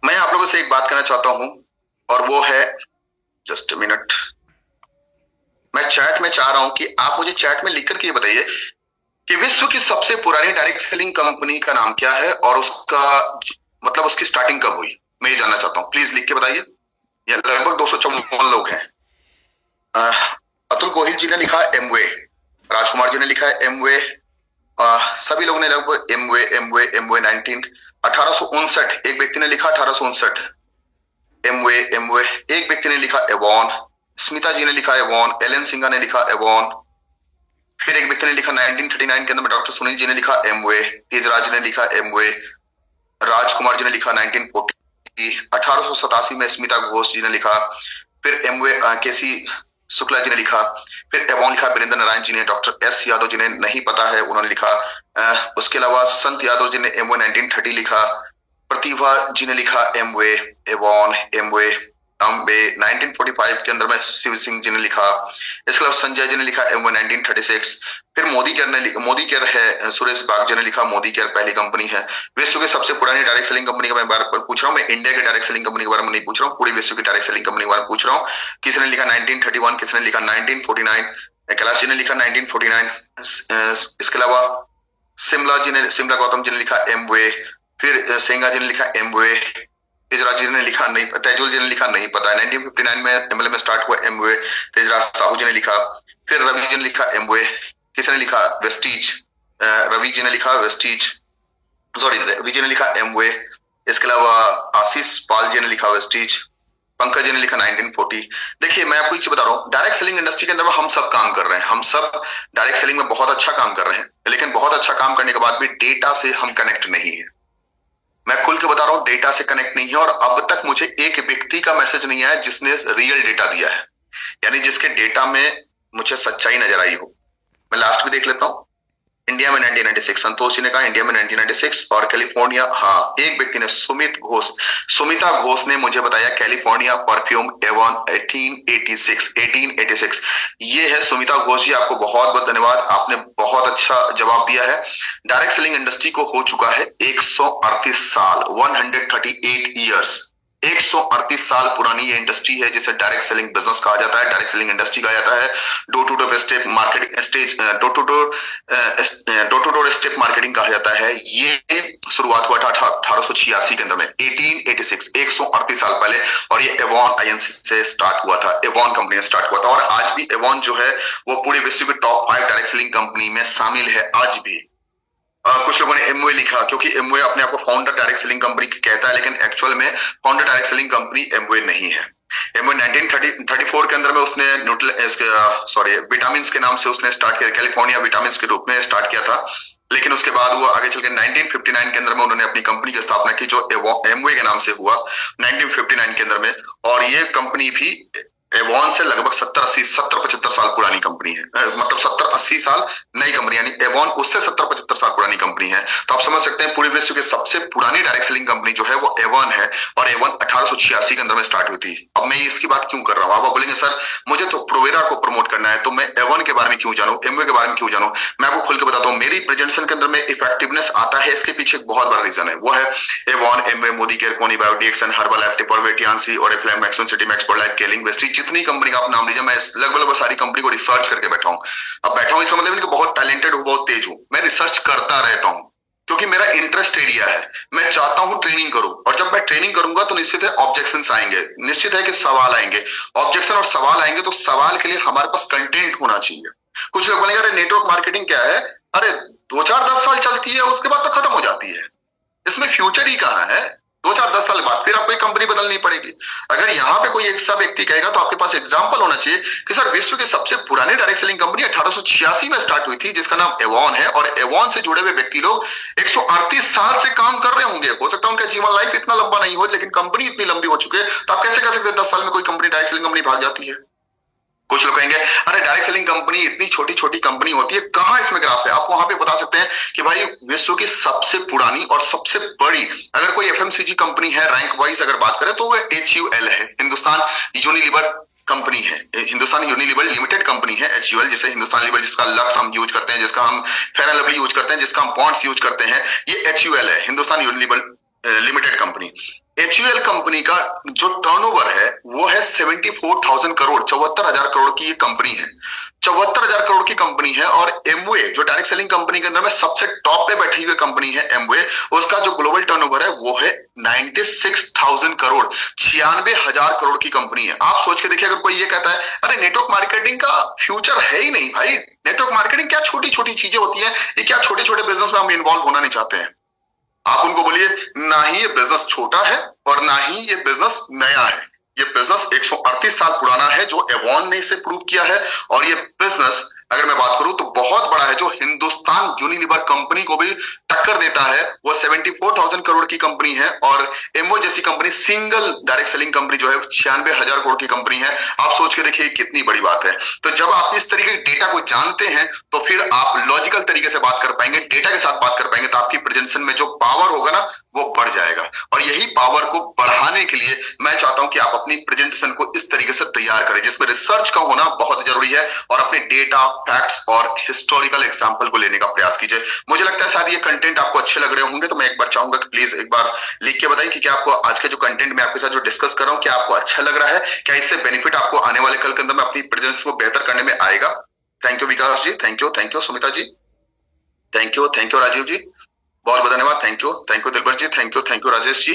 मैं आप लोगों से एक बात कहना चाहता हूं और वो है, जस्ट मिनट, मैं चैट में चाह रहा हूं कि आप मुझे चैट में लिखकर के बताइए कि विश्व की सबसे पुरानी डायरेक्ट सेलिंग कंपनी का नाम क्या है और उसका मतलब उसकी स्टार्टिंग कब हुई। मैं ये जानना चाहता हूं, प्लीज लिख के बताइए। ये लगभग 254 लोग हैं। अतुल गोहिल जी ने लिखा एमवे, राजकुमार जी ने लिखा है एमवे, सभी लोगों ने लगभग एमवे एमवे एमवे 1859, एक व्यक्ति ने लिखा 1859 एमवे एमवे, एक व्यक्ति ने लिखा एवॉन, स्मिता जी ने लिखा एवॉन, एलन सिंघा ने लिखा एवॉन, फिर एक व्यक्ति ने लिखा 1939 के अंदर में डॉक्टर सुनील जी ने लिखा एमवे, तेजराज जी ने लिखा एमवे, राजकुमार जी ने लिखा 1940, 1887 में स्मिता घोष जी ने लिखा, फिर एमवे केसी शुक्ला जी ने लिखा, फिर एवॉन लिखा वीरेंद्र नारायण जी ने, डॉक्टर एस यादव जी ने नहीं पता है उन्होंने लिखा, उसके अलावा संत यादव जी ने एमवे 1930 लिखा, प्रतिभा जी ने लिखा एमवे, एवॉन, एमवे, अम्बे 1945 के अंदर में शिव सिंह जी ने लिखा, इसके अलावा संजय जी ने लिखा एमवे 1936, फिर मोदी केयर है, सुरेश बाग जी ने लिखा मोदी केयर पहली कंपनी है। विश्व की सबसे पुरानी डायरेक्ट सेलिंग कंपनी का मैं बार बार पूछ रहा हूँ, मैं इंडिया के डायरेक्ट सेलिंग कंपनी के बारे में नहीं पूछ रहा हूँ, पूरी विश्व की डायरेक्ट सेलिंग कंपनी के बारे में पूछ रहा हूँ। किसी ने लिखा 1931, किसी ने लिखा 1949, कैलाश जी ने लिखा 1949, इसके अलावा शिमला गौतम जी ने लिखा एमवे, फिर सेंगा जी ने लिखा एमवे, तेजराज जी ने लिखा नहीं, तेजुल जी ने लिखा नहीं पता है, 1959 में एमएलए में स्टार्ट हुआ एमवे, तेजराज साहू जी ने लिखा, फिर रवि जी ने लिखा एमवे, किसी ने लिखा वेस्टीज, रवि जी ने लिखा वेस्टीज, सॉरी रवि जी ने लिखा एमवे, इसके अलावा आशीष पाल जी ने लिखा वेस्टीज, पंकज जी ने लिखा 1940। देखिए मैं आपको एक चीज बता रहा हूँ, डायरेक्ट सेलिंग इंडस्ट्री के अंदर हम सब काम कर रहे हैं, हम सब डायरेक्ट सेलिंग में बहुत अच्छा काम कर रहे हैं, लेकिन बहुत अच्छा काम करने के बाद भी डेटा से हम कनेक्ट नहीं है। मैं खुल के बता रहा हूं, डेटा से कनेक्ट नहीं है और अब तक मुझे एक व्यक्ति का मैसेज नहीं आया जिसने रियल डेटा दिया है, यानी जिसके डेटा में मुझे सच्चाई नजर आई हो। मैं लास्ट में देख लेता हूं, इंडिया में 1996, संतोष जी ने कहा इंडिया में 1996, और कैलिफोर्निया, हाँ एक व्यक्ति ने सुमिता घोष ने मुझे बताया कैलिफोर्निया परफ्यूम एवॉन 1886। ये है सुमिता घोष जी, आपको बहुत बहुत धन्यवाद, आपने बहुत अच्छा जवाब दिया है। डायरेक्ट सेलिंग इंडस्ट्री को हो चुका है 138 साल, 138 ईयर्स। 138 साल पुरानी ये इंडस्ट्री है जिसे डायरेक्ट सेलिंग बिजनेस कहा जाता है, डायरेक्ट सेलिंग इंडस्ट्री कहा जाता है। Door to door step marketing stage, door to door step marketing कहा जाता है। ये शुरुआत हुआ था 1886 के अंदर में, 1886, 138 साल पहले, और ये एवॉन आईएनसी से स्टार्ट हुआ था, एवॉन कंपनी से स्टार्ट हुआ था। और आज भी एवॉन जो है वो पूरे विश्व की टॉप 5 डायरेक्ट सेलिंग कंपनी में शामिल है आज भी। कुछ लोगों ने एमवे लिखा, क्योंकि एमवे अपने आप को फाउंडर डायरेक्ट सेलिंग कंपनी कहता है, लेकिन एक्चुअल में founder direct selling company Amway नहीं है। एमवे 1934 के अंदर में उसने विटामिन के नाम से उसने स्टार्ट किया, कैलिफोर्निया विटामिन के रूप में स्टार्ट किया था। लेकिन उसके बाद वो आगे चल के 1959 के अंदर में उन्होंने अपनी कंपनी की स्थापना की, जो एमवे के नाम से हुआ 1959 के अंदर में। और ये कंपनी भी एवॉन से लगभग 70-75 साल पुरानी कंपनी है, मतलब 70-80 साल नई कंपनी, यानी एवॉन उससे 70-75 साल पुरानी कंपनी है। तो आप समझ सकते हैं पूरे विश्व की सबसे पुरानी डायरेक्ट सेलिंग कंपनी जो है वो एवॉन है, और एवॉन 1886 के अंदर में स्टार्ट हुई थी। अब मैं इसकी बात क्यों कर रहा हूँ, आप बोलेंगे सर मुझे तो प्रोवेरा को प्रमोट करना है, तो मैं एवॉन के बारे में क्यों जानूं, एमवे के बारे में क्यों जानूं। मैं आपको खुल के बताता हूँ, मेरी प्रेजेंटेशन के अंदर में इफेक्टिवनेस आता है, इसके पीछे एक बहुत बड़ा रीजन है, वो है Avon, Amway, Modicare, Koni Biotics, Herbalife, Tupperware, Yancy, Oriflame, Maximum City, Max Pro Life, Kelling, Vesty, जितनी कंपनी का आप नाम लीजिए, मैं लगभग सारी कंपनी को रिसर्च करके बैठा हूं। अब बैठा हूं इसका मतलब नहीं कि बहुत टैलेंटेड हूं, बहुत तेज हूं, मैं रिसर्च करता रहता हूं क्योंकि मेरा इंटरेस्ट एरिया है। मैं चाहता हूं ट्रेनिंग करूं, और जब मैं ट्रेनिंग करूंगा तो निश्चित है ऑब्जेक्शंस आएंगे, निश्चित है कि सवाल आएंगे, ऑब्जेक्शन और सवाल आएंगे, तो सवाल के लिए हमारे पास कंटेंट होना चाहिए। कुछ लोग बोलेंगे अरे नेटवर्क मार्केटिंग क्या है, अरे 2-4-10 साल चलती है, उसके बाद तो खत्म हो जाती है, इसमें फ्यूचर ही कहां है। 2-4-10 साल बाद फिर आपको एक कंपनी बदलनी पड़ेगी। अगर यहाँ पे कोई एक सब व्यक्ति कहेगा तो आपके पास एग्जांपल होना चाहिए कि सर विश्व की सबसे पुरानी डायरेक्ट सेलिंग कंपनी 1886 में स्टार्ट हुई थी, जिसका नाम एवॉन है, और एवॉन से जुड़े हुए व्यक्ति लोग 138 साल से काम कर रहे होंगे। हो सकता है उनका जीवन लाइफ इतना लंबा नहीं हो, लेकिन कंपनी इतनी लंबी हो चुकी है, तो आप कैसे कह सकते हैं 10 साल में कोई कंपनी डायरेक्ट सेलिंग कंपनी भाग जाती है। कुछ लोग कहेंगे अरे डायरेक्ट सेलिंग कंपनी इतनी छोटी छोटी कंपनी होती है, कहां इसमें ग्राफ है। आप वहां पे बता सकते हैं कि भाई विश्व की सबसे पुरानी और सबसे बड़ी अगर कोई एफएमसीजी कंपनी है रैंक वाइज अगर बात करें तो वो HUL है, हिंदुस्तान यूनिलीवर कंपनी है, हिंदुस्तान यूनिलीवर लिमिटेड कंपनी है HUL, जिसे हिंदुस्तान लीवर जिसका लक्स हम यूज करते हैं, जिसका हम फेयर एंड लवली यूज करते हैं, जिसका हम पॉन्ड्स यूज करते हैं, ये HUL है, Hindustan Unilever limited company. HUL company का जो टर्नओवर है वो है 74,000 करोड़, 74,000 करोड़ की ये कंपनी है, 74,000 करोड़ की कंपनी है। और एमवे जो डायरेक्ट सेलिंग कंपनी के अंदर में सबसे टॉप पे बैठी हुई कंपनी है एमवे, उसका जो ग्लोबल टर्नओवर है वो है 96,000 करोड़, 96,000 करोड़ की कंपनी है। आप सोच के देखिए, अगर कोई ये कहता है अरे नेटवर्क मार्केटिंग का फ्यूचर है ही नहीं, भाई नेटवर्क मार्केटिंग क्या छोटी छोटी चीजें होती है, ये क्या छोटे छोटे बिजनेस में हम इन्वॉल्व होना नहीं चाहते हैं। आप उनको बोलिए ना ही ये बिजनेस छोटा है और ना ही ये बिजनेस नया है, ये बिजनेस 138 साल पुराना है जो एवॉन ने इसे प्रूव किया है, और ये बिजनेस अगर मैं बात करूं तो बहुत बड़ा है, जो हिंदुस्तान यूनिलीवर कंपनी को भी टक्कर देता है। वो 74,000 करोड़ की कंपनी है, और एमओ जैसी company single direct selling company जो है 96,000 करोड़ की कंपनी है। आप सोच के देखिए कितनी बड़ी बात है। तो जब आप इस तरीके के डेटा को जानते हैं तो फिर आप लॉजिकल तरीके से बात कर पाएंगे, डेटा के साथ बात कर पाएंगे, तो आपकी प्रेजेंटेशन में जो पावर होगा ना वो बढ़ जाएगा। और यही पावर को बढ़ाने के लिए मैं चाहता हूं कि आप अपनी प्रेजेंटेशन को इस तरीके से तैयार करें जिसमें रिसर्च का होना बहुत जरूरी है, और अपने डेटा, फैक्ट्स और हिस्टोरिकल एग्जांपल को लेने का प्रयास कीजिए। मुझे लगता है शायद ये कंटेंट आपको अच्छे लग रहे होंगे, तो मैं एक बार चाहूंगा कि प्लीज एक बार लिख के बताइए कि क्या आपको आज के जो कंटेंट मैं आपके साथ जो डिस्कस कर रहा हूं क्या आपको अच्छा लग रहा है, क्या इससे बेनिफिट आपको आने वाले कल के अंदर में अपनी प्रेजेंटेशन को बेहतर करने में आएगा। Thank you Vikas ji, thank you Sumita ji, thank you Rajiv ji, बहुत बहुत धन्यवाद, thank you Dilbar ji, thank you Rajesh ji,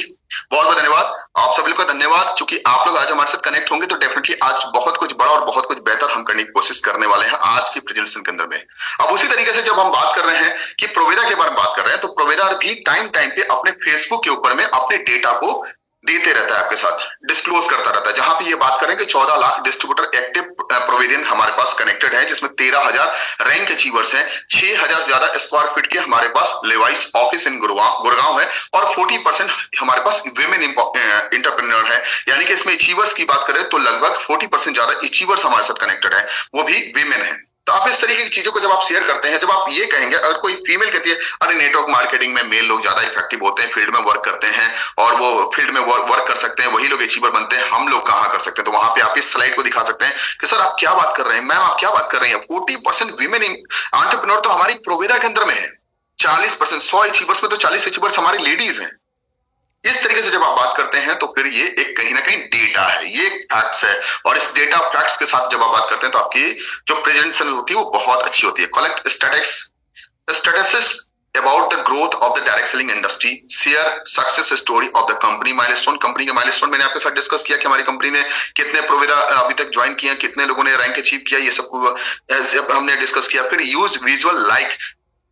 बहुत बहुत धन्यवाद आप सभी को धन्यवाद। चूंकि आप लोग आज हमारे साथ कनेक्ट होंगे तो डेफिनेटली आज बहुत कुछ बड़ा और बहुत कुछ बेहतर हम करने की कोशिश करने वाले हैं आज की प्रेजेंटेशन के अंदर में। अब उसी तरीके से जब हम बात कर रहे हैं कि प्रोवेदा के बारे में बात कर रहे हैं, तो प्रोवेदा भी टाइम पे अपने फेसबुक के ऊपर में अपने डेटा को देते रहता है, आपके साथ डिस्क्लोज करता रहता है। जहां पे ये बात करें कि 14 लाख डिस्ट्रीब्यूटर एक्टिव प्रोविजन हमारे पास कनेक्टेड है, जिसमें 13,000 रैंक अचीवर्स हैं, 6,000 से ज्यादा स्क्वायर फीट के हमारे पास लेवाइस ऑफिस इन गुड़गांव है, और 40% हमारे पास विमेन इंटरप्रेन्योर है। यानी कि इसमें अचीवर्स की बात करें तो लगभग 40% ज्यादा अचीवर्स हमारे साथ कनेक्टेड है, वो भी विमेन है। तो आप इस तरीके की चीजों को जब आप शेयर करते हैं, जब आप ये कहेंगे, अगर कोई फीमेल कहती है अरे नेटवर्क मार्केटिंग में मेल लोग ज्यादा इफेक्टिव होते हैं, फील्ड में वर्क करते हैं और वो फील्ड में वर्क कर सकते हैं, वही लोग अचीवर बनते हैं, हम लोग कहाँ कर सकते हैं, तो वहां पे आप इस स्लाइड को दिखा सकते हैं कि सर आप क्या बात कर रहे हैं, मैम आप क्या बात कर रही हैं, 40% वीमेन एंटरप्रेन्योर तो हमारी प्रोवेदा के अंदर में है, 40%, 100 अचीवर्स में तो 40 अचीवर्स हमारी लेडीज हैं। इस तरीके से जब आप बात करते हैं तो फिर ये एक कहीं ना कहीं डेटा है, ये फैक्ट्स है, और इस डेटा फैक्ट्स के साथ जब आप बात करते हैं तो आपकी जो प्रेजेंटेशन होती है वो बहुत अच्छी होती है। Collect statistics about the growth of the direct selling industry, share success story of the company, milestone, company के माइलस्टोन मैंने आपके साथ डिस्कस किया कि हमारी कंपनी ने कितने प्रोविदा अभी तक ज्वाइन किया, कितने लोगों ने रैंक अचीव किया, ये सब हमने डिस्कस किया। फिर use visual like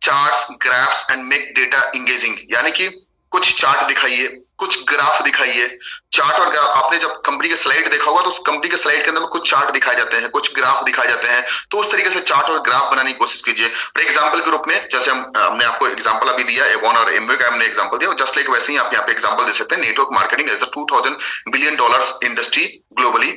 charts, graphs and make data engaging, यानी कि कुछ चार्ट दिखाइए, कुछ ग्राफ दिखाइए। चार्ट और ग्राफ, आपने जब कंपनी के स्लाइड देखा होगा तो उस कंपनी के स्लाइड के अंदर में कुछ चार्ट दिखाए जाते हैं, कुछ ग्राफ दिखाए जाते हैं, तो उस तरीके से चार्ट और ग्राफ बनाने की कोशिश कीजिए। और एग्जांपल के रूप में जैसे हमने आपको एग्जांपल अभी दिया, एवॉन और एमवे का हमने एग्जांपल दिया, जस्ट लाइक वैसे ही आप यहाँ पे एग्जांपल दे सकते हैं। Network marketing as a $2000 billion industry globally,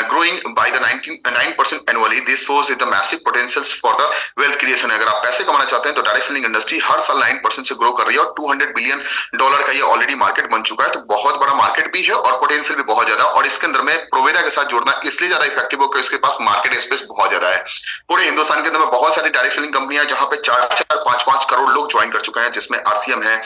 growing by the 9% annually. This shows the massive potentials for the wealth creation. अगर आप पैसे कमाना चाहते हैं तो डायरेक्ट सेलिंग इंडस्ट्री हर साल 9% से ग्रो कर रही है और $200 बिलियन का ये ऑलरेडी मार्केट बन चुका है, तो बहुत बड़ा मार्केट भी है और पोटेंशियल भी बहुत ज्यादा। और इसके अंदर में प्रोवेदा के साथ जोड़ना इसलिए ज्यादा इफेक्टिव हो कि इसके पास मार्केट स्पेस बहुत ज्यादा है। पूरे हिंदुस्तान के अंदर में बहुत सारी डायरेक्ट सेलिंग कंपनियां जहां पे 4-4, 5-5 करोड़ लोग ज्वाइन कर चुके हैं, जिसमें आरसीएम है,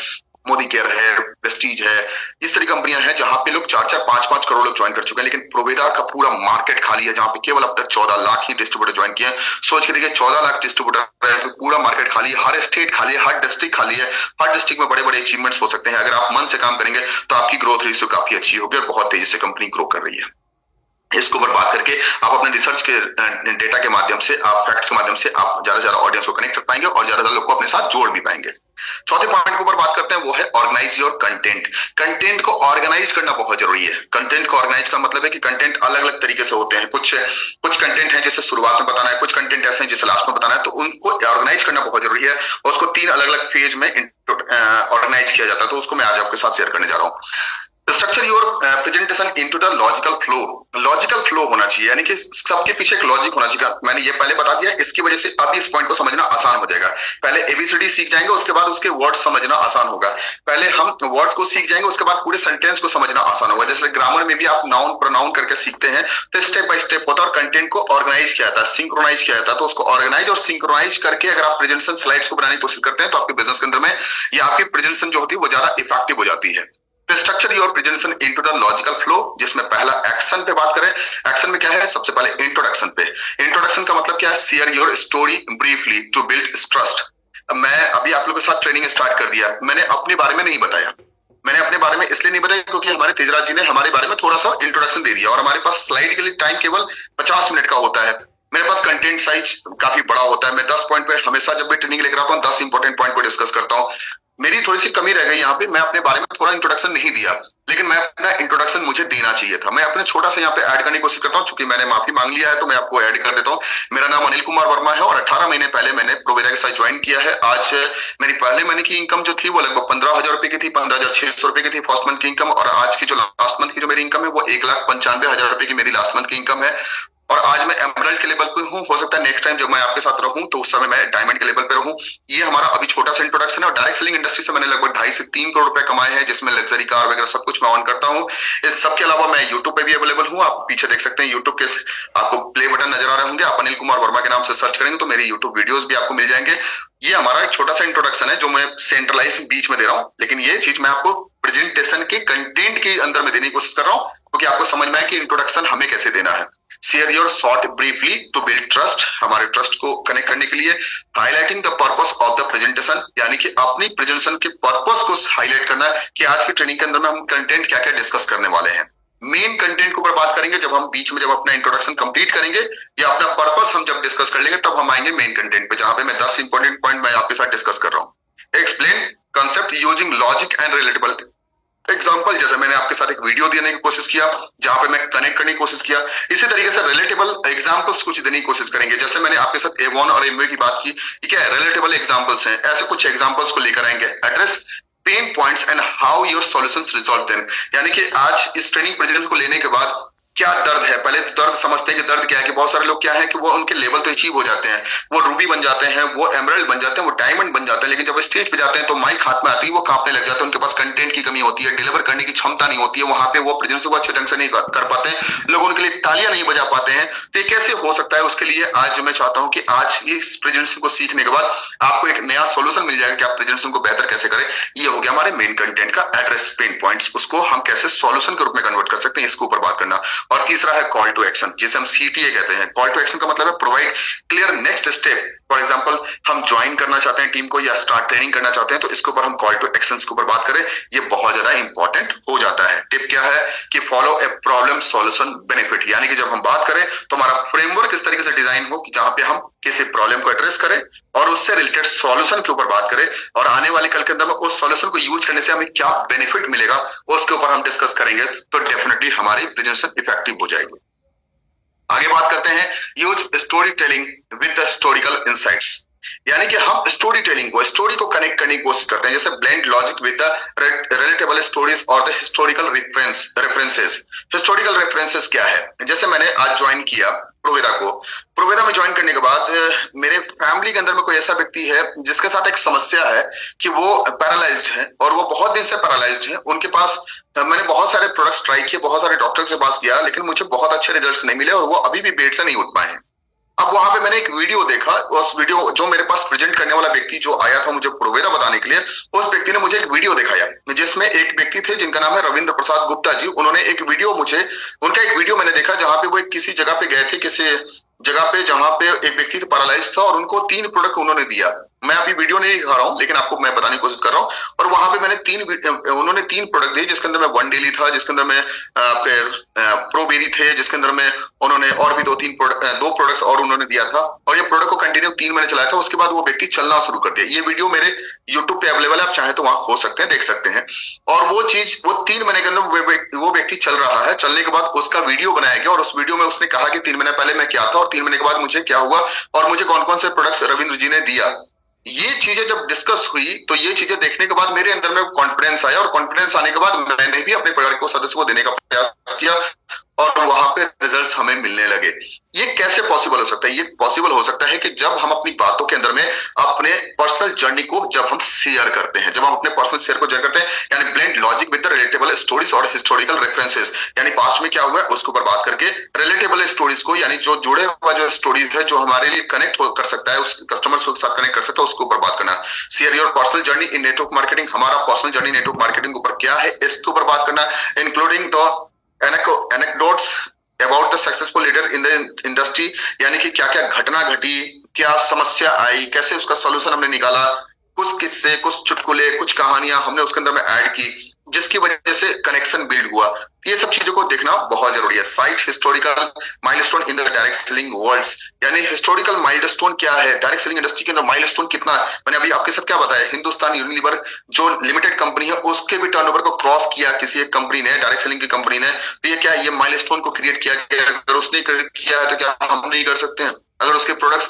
मोदी केयर है, प्रेस्टीज है, इस तरह की कंपनियां हैं जहां पे लोग 4-4, 5-5 करोड़ लोग ज्वाइन कर चुके हैं। लेकिन प्रोवेदा का पूरा मार्केट खाली है, जहां पे केवल अब तक 14 लाख ही डिस्ट्रीब्यूटर ज्वाइन किए हैं। सोच के देखिए 14 लाख डिस्ट्रीब्यूटर है तो पूरा मार्केट खाली है, हर स्टेट खाली है, हर डिस्ट्रिक्ट खाली है, हर डिस्ट्रिक्ट में बड़े बड़े अचीवमेंट्स हो सकते हैं। अगर आप मन से काम करेंगे तो आपकी ग्रोथ रेशियो काफी अच्छी होगी और बहुत तेजी से कंपनी ग्रो कर रही है। इसको बर्बाद करके आप अपने रिसर्च के डेटा के माध्यम से, आप फैक्ट्स के माध्यम से आप ज्यादा से ज्यादा ऑडियंस को कनेक्ट कर पाएंगे और ज्यादा लोग को अपने साथ जोड़ भी पाएंगे। चौथे पॉइंट के ऊपर बात करते हैं, वो है ऑर्गेनाइज योर कंटेंट। कंटेंट को ऑर्गेनाइज करना बहुत जरूरी है। कंटेंट को ऑर्गेनाइज का मतलब है कि कंटेंट अलग अलग तरीके से होते हैं, कुछ कंटेंट है जिसे शुरुआत में बताना है, कुछ कंटेंट ऐसे हैं जिसे लास्ट में बताना है, तो उनको ऑर्गेनाइज करना बहुत जरूरी है और उसको 3 अलग अलग फेज में ऑर्गेनाइज किया जाता है। तो उसको मैं आज आपके साथ शेयर करने जा रहा हूँ। Structure your presentation into the logical flow. Logical flow होना चाहिए, यानी कि सबके पीछे एक लॉजिक होना चाहिए। मैंने ये पहले बता दिया, इसकी वजह से अब इस पॉइंट को समझना आसान हो जाएगा। पहले एबीसीडी सीख जाएंगे, उसके बाद उसके वर्ड्स समझना आसान होगा। पहले हम वर्ड्स को सीख जाएंगे, उसके बाद पूरे सेंटेंस को समझना आसान होगा। जैसे ग्रामर में भी आप नाउन प्रोनाउन करके सीखते हैं तो स्टेप बाय स्टेप होता है और कंटेंट को ऑर्गेनाइज किया जाता है, सिंक्रोनाइज किया जाता है। तो उसको ऑर्गेनाइज और सिंक्रोनाइज करके अगर आप प्रेजेंटेशन स्लाइड्स को बनाने की कोशिश करते हैं तो आपके बिजनेस के अंदर में या आपकी प्रेजेंटेशन जो होती है वो ज्यादा इफेक्टिव हो जाती है। Structure your presentation into the logical flow, जिसमें पहला एक्शन पे बात करें। एक्शन में क्या है, सबसे पहले इंट्रोडक्शन पे। इंट्रोडक्शन का मतलब क्या है, share your story briefly to build trust. मैं अभी आप लोगों के साथ ट्रेनिंग स्टार्ट कर दिया, मैंने अपने बारे में नहीं बताया। मैंने अपने बारे में इसलिए नहीं बताया क्योंकि हमारे तेजराज जी ने हमारे बारे में थोड़ा सा इंट्रोडक्शन दे दिया और हमारे पास स्लाइड के लिए टाइम केवल 50 मिनट का होता है। मेरे पास कंटेंट साइज काफी बड़ा होता है। मैं 10 पॉइंट पे हमेशा जब भी ट्रेनिंग लेकर आता हूँ 10 इंपॉर्टेंट पॉइंट को डिस्कस करता हूँ। मेरी थोड़ी सी कमी रह गई यहाँ पे, मैं अपने बारे में थोड़ा इंट्रोडक्शन नहीं दिया, लेकिन मैं अपना इंट्रोडक्शन मुझे देना चाहिए था। मैं अपने छोटा सा यहाँ पे ऐड करने की कोशिश करता हूँ, चूंकि मैंने माफी मांग लिया है तो मैं आपको ऐड कर देता हूँ। मेरा नाम अनिल कुमार वर्मा है और 18 महीने पहले मैंने प्रोवेदा के साथ ज्वाइन किया है। आज मेरी पहले महीने की इनकम जो थी वो लगभग 15,000 रुपए की थी, 15,600 रुपए की थी फर्स्ट मंथ की इनकम, और आज की जो लास्ट मंथ की जो मेरी इनकम है वो 1,95,000 रुपए की मेरी लास्ट मंथ की इनकम है। और आज मैं एमरल्ड के लेवल पे हूँ। हो सकता है नेक्स्ट टाइम जब मैं आपके साथ रहूं तो उस समय मैं डायमंड के लेवल पे रहूं। ये हमारा अभी छोटा सा इंट्रोडक्शन है। और डायरेक्ट सेलिंग इंडस्ट्री से मैंने लगभग 2.5 से 3 करोड़ रुपए कमाए हैं, जिसमें लग्जरी कार वगैरह सब कुछ मैं ऑन करता हूँ। इस सब के अलावा मैं यूट्यूब पे भी अवेलेबल हूँ। आप पीछे देख सकते हैं यूट्यूब के आपको प्ले बटन नजर आ रहे होंगे। आप अनिल कुमार वर्मा के नाम से सर्च करेंगे तो मेरी यूट्यूब वीडियोस भी आपको मिल जाएंगे। ये हमारा एक छोटा सा इंट्रोडक्शन है जो मैं सेंट्रलाइज बीच में दे रहा हूँ, लेकिन ये चीज मैं आपको प्रेजेंटेशन के कंटेंट के अंदर में देने की कोशिश कर रहा हूँ क्योंकि आपको समझ में आए कि इंट्रोडक्शन हमें कैसे देना है। Share your short briefly to build trust, हमारे ट्रस्ट को कनेक्ट करने के लिए। Highlighting the purpose of the presentation, यानी कि अपनी प्रेजेंटेशन के पर्पस को हाईलाइट करना है कि आज की ट्रेनिंग के अंदर में हम कंटेंट क्या क्या डिस्कस करने वाले हैं। मेन कंटेंट के ऊपर बात करेंगे जब हम बीच में जब अपना इंट्रोडक्शन कंप्लीट करेंगे या अपना पर्पस हम जब डिस्कस कर लेंगे तब हम आएंगे मेन कंटेंट पे, जहां पे मैं 10 इंपॉर्टेंट पॉइंट मैं आपके साथ डिस्कस कर रहा हूँ। Explain concept using logic and relatable example. जैसे मैंने आपके साथ एक वीडियो देने की कोशिश किया जहां पे मैं कनेक्ट करने की कोशिश किया, इसी तरीके से रिलेटेबल एग्जांपल्स कुछ देने की कोशिश करेंगे। जैसे मैंने आपके साथ एवॉन और एमवे की बात की, ठीक है, रिलेटेबल एग्जांपल्स हैं, ऐसे कुछ एग्जांपल्स को लेकर आएंगे। Address pen points and how your solutions resolve them, यानी कि आज इस ट्रेनिंग प्रेजेंट को लेने के बाद क्या दर्द है, पहले तो दर्द समझते हैं कि दर्द क्या है। कि बहुत सारे लोग क्या है कि वो उनके लेवल तो अचीव हो जाते हैं, वो रूबी बन जाते हैं, वो एमराल्ड बन जाते हैं, वो डायमंड बन जाते हैं, लेकिन जब स्टेज पे जाते हैं तो माइक हाथ में आती है वो कांपने लग जाते हैं, उनके पास कंटेंट की कमी होती है, डिलीवर करने की क्षमता नहीं होती है, वहां पे वो प्रेजेंस को अच्छे ढंग से नहीं कर पाते हैं, लोग उनके लिए तालियां नहीं बजा पाते हैं। तो ये कैसे हो सकता है, उसके लिए आज मैं चाहता हूं कि आज इस प्रेजेंटेशन को सीखने के बाद आपको एक नया सोल्यूशन मिल जाएगा कि आप प्रेजेंटेशन को बेहतर कैसे करें। ये हो गया हमारे मेन कंटेंट का एड्रेस, पेन पॉइंट्स, उसको हम कैसे सॉल्यूशन के रूप में कन्वर्ट कर सकते हैं, इसके ऊपर बात करना। और तीसरा है कॉल टू एक्शन, जिसे हम सीटीए कहते हैं। कॉल टू एक्शन का मतलब है provide clear next step. For example हम ज्वाइन करना चाहते हैं टीम को या स्टार्ट ट्रेनिंग करना चाहते हैं, तो इसके ऊपर हम कॉल टू एक्शन के ऊपर बात करें, ये बहुत ज्यादा इंपॉर्टेंट हो जाता है। टिप क्या है कि follow a problem solution benefit, यानी कि जब हम बात करें तो हमारा फ्रेमवर्क इस तरीके से डिजाइन हो कि जहां पे हम किसी प्रॉब्लम को एड्रेस करें और उससे रिलेटेड सॉल्यूशन के ऊपर बात करें, और आने वाले कल के अंदर में उस सॉल्यूशन को यूज करने से हमें क्या बेनिफिट मिलेगा उसके ऊपर हम डिस्कस करेंगे, तो डेफिनेटली हमारी प्रेजेंटेशन इफेक्टिव हो जाएगी। आगे बात करते हैं use story telling with the historical insights, यानी कि हम स्टोरी टेलिंग को, स्टोरी को कनेक्ट करने की कोशिश करते हैं, जैसे blend logic with the relatable stories और the historical references. Historical references क्या है, जैसे मैंने आज ज्वाइन किया प्रोवेदा को, प्रोवेदा में ज्वाइन करने के बाद मेरे फैमिली के अंदर में कोई ऐसा व्यक्ति है जिसके साथ एक समस्या है कि वो पैरालाइज्ड है और वो बहुत दिन से पैरालाइज्ड है। उनके पास मैंने बहुत सारे प्रोडक्ट्स ट्राई किए, बहुत सारे डॉक्टर के पास गया, लेकिन मुझे बहुत अच्छे रिजल्ट्स नहीं मिले और वो अभी भी बेड से नहीं उठ पाए हैं। अब वहां पे मैंने एक वीडियो देखा, उस वीडियो जो मेरे पास प्रेजेंट करने वाला व्यक्ति जो आया था मुझे प्रोवेदा बताने के लिए, उस व्यक्ति ने मुझे एक वीडियो दिखाया जिसमें एक व्यक्ति थे जिनका नाम है रविंद्र प्रसाद गुप्ता जी। उन्होंने एक वीडियो उनका एक वीडियो मैंने देखा जहां पे वो किसी जगह पे गए थे, किसी जगह पे जहां पे एक व्यक्ति पैरालाइज था और उनको 3 प्रोडक्ट उन्होंने दिया। मैं अभी वीडियो नहीं दिखा रहा हूं लेकिन आपको मैं बताने की कोशिश कर रहा हूं। और वहां पे मैंने उन्होंने 3 प्रोडक्ट दिए, जिसके अंदर में वन डेली था, जिसके अंदर में प्रोबेरी थे, जिसके अंदर में उन्होंने और भी 2 प्रोडक्ट्स और उन्होंने दिया था। और ये प्रोडक्ट को कंटिन्यू 3 महीने चलाया था, उसके बाद वो व्यक्ति चलना शुरू कर दिया। ये वीडियो मेरे यूट्यूब पे अवेलेबल है, आप चाहे तो वहां खोज सकते हैं, देख सकते हैं। और वो 3 महीने के अंदर वो व्यक्ति चल रहा है, चलने के बाद उसका वीडियो बनाया गया और उस वीडियो में उसने कहा कि 3 महीने पहले मैं क्या था और 3 महीने के बाद मुझे क्या हुआ और मुझे कौन कौन से प्रोडक्ट्स रविंद्र जी ने दिया। ये चीजें जब डिस्कस हुई तो ये चीजें देखने के बाद मेरे अंदर में कॉन्फिडेंस आया और कॉन्फिडेंस आने के बाद मैंने भी अपने परिवार को सदस्य को देने का प्रयास किया और वहां पे रिजल्ट्स हमें मिलने लगे। ये कैसे पॉसिबल हो सकता है? ये पॉसिबल हो सकता है कि जब हम अपनी बातों के अंदर में अपने पर्सनल जर्नी को जब हम शेयर करते हैं, जब हम अपने पर्सनल शेयर को शेयर करते हैं, यानी blend logic with the relatable stories और हिस्टोरिकल रेफरेंसेस, यानी पास्ट में क्या हुआ है उसके ऊपर बात करके रिलेटेबल स्टोरीज को, यानी जो जुड़े हुआ जो स्टोरीज है जो हमारे लिए कनेक्ट कर सकता है, उस कस्टमर्स के साथ कनेक्ट कर सकता है, उसके ऊपर बात करना। Share your personal journey in network marketing, हमारा पर्सनल जर्नी नेटवर्क मार्केटिंग के ऊपर क्या है इसके ऊपर बात करना। Including the anecdotes about the successful leader in the industry, यानी कि क्या क्या घटना घटी, क्या समस्या आई, कैसे उसका सोल्यूशन हमने निकाला, कुछ किस्से, कुछ चुटकुले, कुछ कहानियां हमने उसके अंदर में ऐड की जिसकी वजह से कनेक्शन बिल्ड हुआ। ये सब चीजों को देखना बहुत जरूरी है। Cite historical milestone in the direct selling worlds, यानी हिस्टोरिकल माइलस्टोन क्या है, डायरेक्ट सेलिंग इंडस्ट्री के अंदर माइलस्टोन कितना है। मैंने अभी आपके साथ क्या बताया, हिंदुस्तान यूनिलीवर जो लिमिटेड कंपनी है उसके भी टर्नओवर को क्रॉस किया किसी एक कंपनी ने, डायरेक्ट सेलिंग की कंपनी ने। तो ये क्या है, ये माइलस्टोन को क्रिएट किया गया। अगर उसने क्रिएट किया है तो क्या हम नहीं कर सकते हैं? अगर उसके प्रोडक्ट्स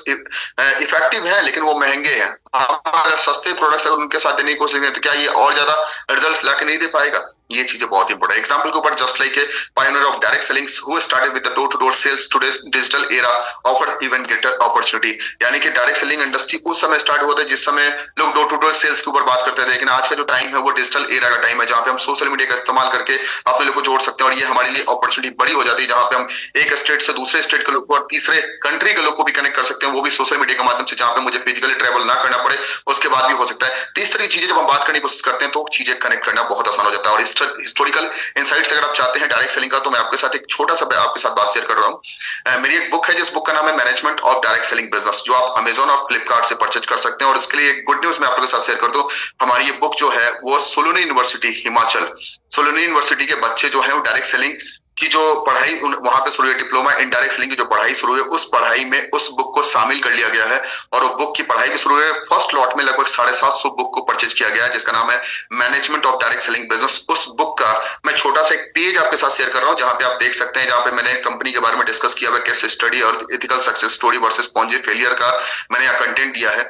इफेक्टिव हैं लेकिन वो महंगे हैं, अगर सस्ते प्रोडक्ट्स अगर उनके साथ देने की कोशिश करें तो क्या ये और ज्यादा रिजल्ट लाके नहीं दे पाएगा? ये चीजें बहुत इंपॉर्टेंट है। एग्जांपल के ऊपर just like a pioneer of direct selling who started with the door to door sales, today's digital era offers even greater opportunity, यानी कि डायरेक्ट सेलिंग इंडस्ट्री उस समय स्टार्ट हुआ था जिस समय लोग डोर टू डोर सेल्स के ऊपर बात करते थे, लेकिन आज का जो टाइम है वो डिजिटल एरा का टाइम है जहां पे हम सोशल मीडिया का इस्तेमाल करके अपने लोग को जोड़ सकते हैं और ये हमारे लिए अपॉर्चुनिटी बड़ी हो जाती है जहां पे हम एक स्टेट से दूसरे स्टेट के लोग को और तीसरे कंट्री के लोग को भी कनेक्ट कर सकते हैं, वो भी सोशल मीडिया के माध्यम से, जहां पे मुझे फिजिकली ट्रेवल ना करना पड़े उसके बाद भी हो सकता है। तो इस तरह की चीजें जब हम बात करने की कोशिश करते हैं तो चीजें कनेक्ट करना बहुत आसान हो जाता है। और हिस्टोरिकल इनसाइट्स अगर आप चाहते हैं डायरेक्ट सेलिंग का तो मैं आपके साथ एक छोटा सा आपके साथ बात शेयर कर रहा हूं। मेरी एक बुक है जिस बुक का नाम है management of direct selling business, जो आप अमेजोन और फ्लिपकार्ट से परचेज कर सकते हैं। और इसके लिए एक गुड न्यूज मैं आपके साथ शेयर कर दूं, हमारी ये बुक जो है वो सोलोनी यूनिवर्सिटी हिमाचल, सोलोनी यूनिवर्सिटी के बच्चे जो है वो डायरेक्ट सेलिंग की जो पढ़ाई वहां पे शुरू है, डिप्लोमा इन डायरेक्ट सेलिंग की जो पढ़ाई शुरू है, उस पढ़ाई में उस बुक को शामिल कर लिया गया है और वो बुक की पढ़ाई भी शुरू है। फर्स्ट लॉट में लगभग 750 बुक को परचेज किया गया है जिसका नाम है management of direct selling business. उस बुक का मैं छोटा सा एक पेज आपके साथ शेयर कर रहा हूं जहां पे आप देख सकते हैं, जहां पे मैंने कंपनी के बारे में डिस्कस किया हुआ है, केस स्टडी और ethical success story versus Ponzi failure का मैंने यहाँ कंटेंट दिया है।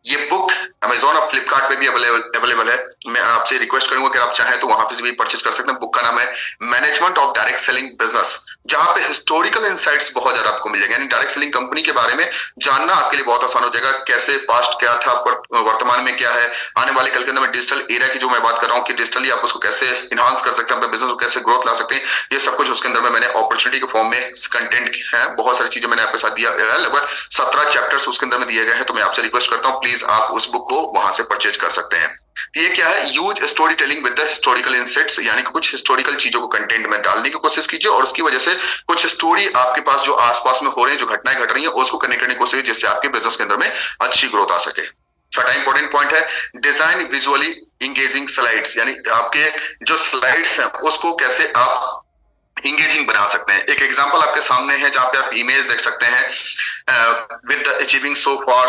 ये बुक अमेजोन और फ्लिपकार्ट पे भी अवेलेबल है। मैं आपसे रिक्वेस्ट करूंगा कि आप चाहें तो वहां पे भी परचेज कर सकते हैं। बुक का नाम है management of direct selling business. जहां पे हिस्टोरिकल इंसाइट्स बहुत ज्यादा आपको मिल जाएंगे। यानी डायरेक्ट सेलिंग कंपनी के बारे में जानना आपके लिए बहुत आसान हो जाएगा, कैसे पास्ट क्या था, वर्तमान में क्या है, आने वाले कल के अंदर में डिजिटल एरा की जो मैं बात कर रहा हूँ कि डिजिटली आप उसको कैसे इनहांस कर सकते हैं, अपने बिजनेस को कैसे ग्रोथ ला सकते हैं, ये सब कुछ उसके अंदर में मैंने अपॉर्चुनिटी के फॉर्म में कंटेंट है, बहुत सारी चीजें मैंने आपके साथ दिया है, लगभग 17 चैप्टर्स उसके अंदर में दिए गए हैं। तो मैं आपसे रिक्वेस्ट करता हूँ प्लीज आप उस बुक को वहां से परचेज कर सकते हैं। ये क्या है, use story telling with the historical insights, यानी कि कुछ हिस्टोरिकल चीजों को कंटेंट में डालने की कोशिश कीजिए और उसकी वजह से कुछ स्टोरी आपके पास जो आसपास में हो रही है, जो घटनाएं घट रही हैं, उसको कनेक्ट करने की कोशिश कीजिए, जिससे आपके बिजनेस के अंदर में अच्छी ग्रोथ आ सके। छठा इंपॉर्टेंट पॉइंट है डिजाइन विजुअली इंगेजिंग स्लाइड्स, यानी आपके जो स्लाइड्स हैं उसको कैसे आप इंगेजिंग बना सकते हैं। एक एग्जांपल आपके सामने है जहां पे आप इमेज देख सकते हैं विद द अचीविंग सो फार,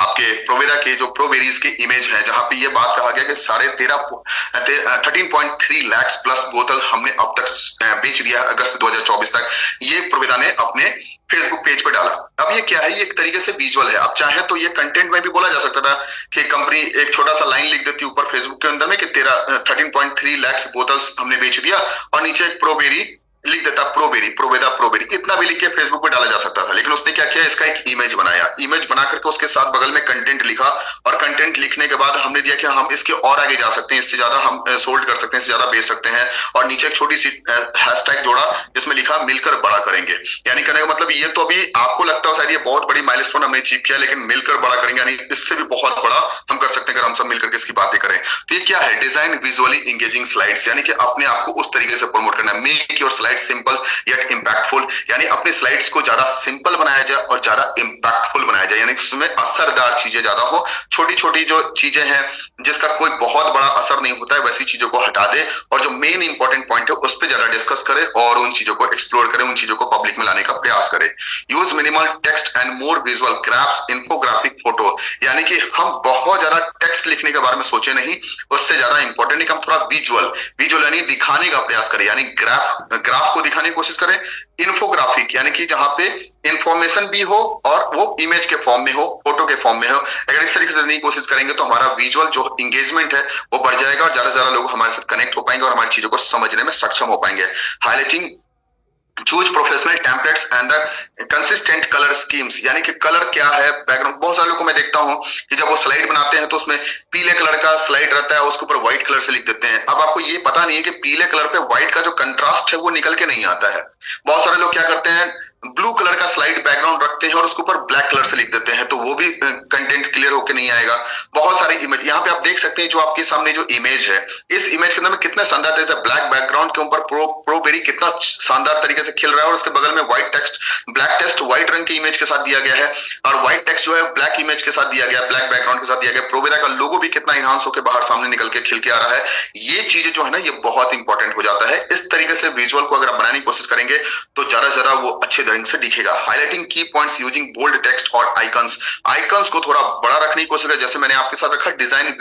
आपके प्रोवेरा के जो प्रोवेरीज की इमेज है, जहां पे ये बात कहा गया कि 13.3 लाख प्लस बोतल हमने अब तक बेच दिया अगस्त 2024 तक, ये प्रोवेरा ने अपने फेसबुक पेज पर डाला। अब ये क्या है, ये एक तरीके से विजुअल है। आप चाहें तो ये कंटेंट में भी बोला जा सकता था कि कंपनी एक छोटा सा लाइन लिख देती ऊपर फेसबुक के अंदर में कि 13.3 लाख बोतल्स हमने बेच दिया, और नीचे एक प्रोवेरी लिख देता, प्रोवेरा, इतना भी लिख के फेसबुक पे डाला जा सकता था। लेकिन उसने क्या किया, इसका एक इमेज बनाया, इमेज बना करके उसके साथ बगल में कंटेंट लिखा, और कंटेंट लिखने के बाद हमने दिया कि हम इसके और आगे जा सकते हैं, इससे ज्यादा हम सोल्ड कर सकते हैं, इससे ज्यादा बेच सकते हैं, और नीचे एक छोटी सी हैशटैग जोड़ा जिसमें लिखा मिलकर बड़ा करेंगे। यानी कहने का मतलब ये तो अभी आपको लगता है शायद ये बहुत बड़ी माइलस्टोन हमने अचीव किया, लेकिन मिलकर बड़ा करेंगे, यानी इससे भी बहुत बड़ा हम कर सकते हैं अगर हम सब मिलकर इसकी बातें करें। तो ये क्या है, डिजाइन विजुअली इंगेजिंग स्लाइड्स, यानी कि अपने आप को उस तरीके से प्रमोट करना। Make your slide simple yet impactful, यानी अपने स्लाइड्स को ज्यादा सिंपल बनाया जाए और ज्यादा इंपैक्टफुल बनाया जाए, यानी उसमें असरदार चीजें ज्यादा हो, छोटी छोटी जो चीजें हैं जिसका कोई बहुत बड़ा असर नहीं होता है वैसी चीजों को हटा दे, और जो मेन इंपॉर्टेंट पॉइंट है उस पर ज्यादा डिस्कस करे और उन चीजों को एक्सप्लोर करे, उन चीजों को पब्लिक में लाने का प्रयास करे। Use minimal text and more visual graphs, infographic photo, यानी कि हम बहुत ज्यादा टेक्स्ट लिखने के बारे में सोचे नहीं, उससे ज्यादा इंपॉर्टेंट है कि हम थोड़ा विजुअल यानी दिखाने का प्रयास करें, यानी ग्राफ को दिखाने की कोशिश करें। इन्फोग्राफिक यानी कि जहां पे इंफॉर्मेशन भी हो और वो इमेज के फॉर्म में हो, फोटो के फॉर्म में हो। अगर इस तरीके से देने की कोशिश करेंगे तो हमारा विजुअल जो इंगेजमेंट है वो बढ़ जाएगा और ज्यादा से ज्यादा लोग हमारे साथ कनेक्ट हो पाएंगे और हमारी चीजों को समझने में सक्षम हो पाएंगे। Highlighting choose professional templates and the consistent colour schemes, यानी कि कलर क्या है, बैकग्राउंड। बहुत सारे लोगों को मैं देखता हूं कि जब वो स्लाइड बनाते हैं तो उसमें पीले कलर का स्लाइड रहता है, उसके ऊपर व्हाइट कलर से लिख देते हैं। अब आपको ये पता नहीं है कि पीले कलर पे व्हाइट का जो कंट्रास्ट है वो निकल के नहीं आता है। बहुत सारे लोग क्या करते हैं, ब्लू कलर का स्लाइड बैकग्राउंड रखते हैं और उसके ऊपर ब्लैक कलर से लिख देते हैं, तो वो भी कंटेंट क्लियर होकर नहीं आएगा। बहुत सारे इमेज यहाँ पे आप देख सकते हैं, जो आपके सामने जो इमेज है, इस इमेज के अंदर में कितना शानदार तरीके से ब्लैक बैकग्राउंड के ऊपर प्रोबेरी कितना शानदार तरीके से खिल रहा है, और उसके बगल में white text, black text white रंग के इमेज के साथ दिया गया है, और व्हाइट टेक्स्ट जो है ब्लैक इमेज के साथ दिया गया, ब्लैक बैकग्राउंड के साथ दिया गया। प्रोबेरा का लोगो भी कितना इनहांस होकर बाहर सामने निकल के खिल के आ रहा है। ये चीजें जो है ना, ये बहुत इंपॉर्टेंट हो जाता है। इस तरीके से विजुअल को अगर आप बनाने की कोशिश करेंगे तो ज्यादा से ज्यादा वो अच्छे ढंग से दिखेगा। Highlighting key points using bold text और आइकन्स को थोड़ा बड़ा रखने की कोशिश करें। जैसे मैंने आपके साथ रखा डिजाइन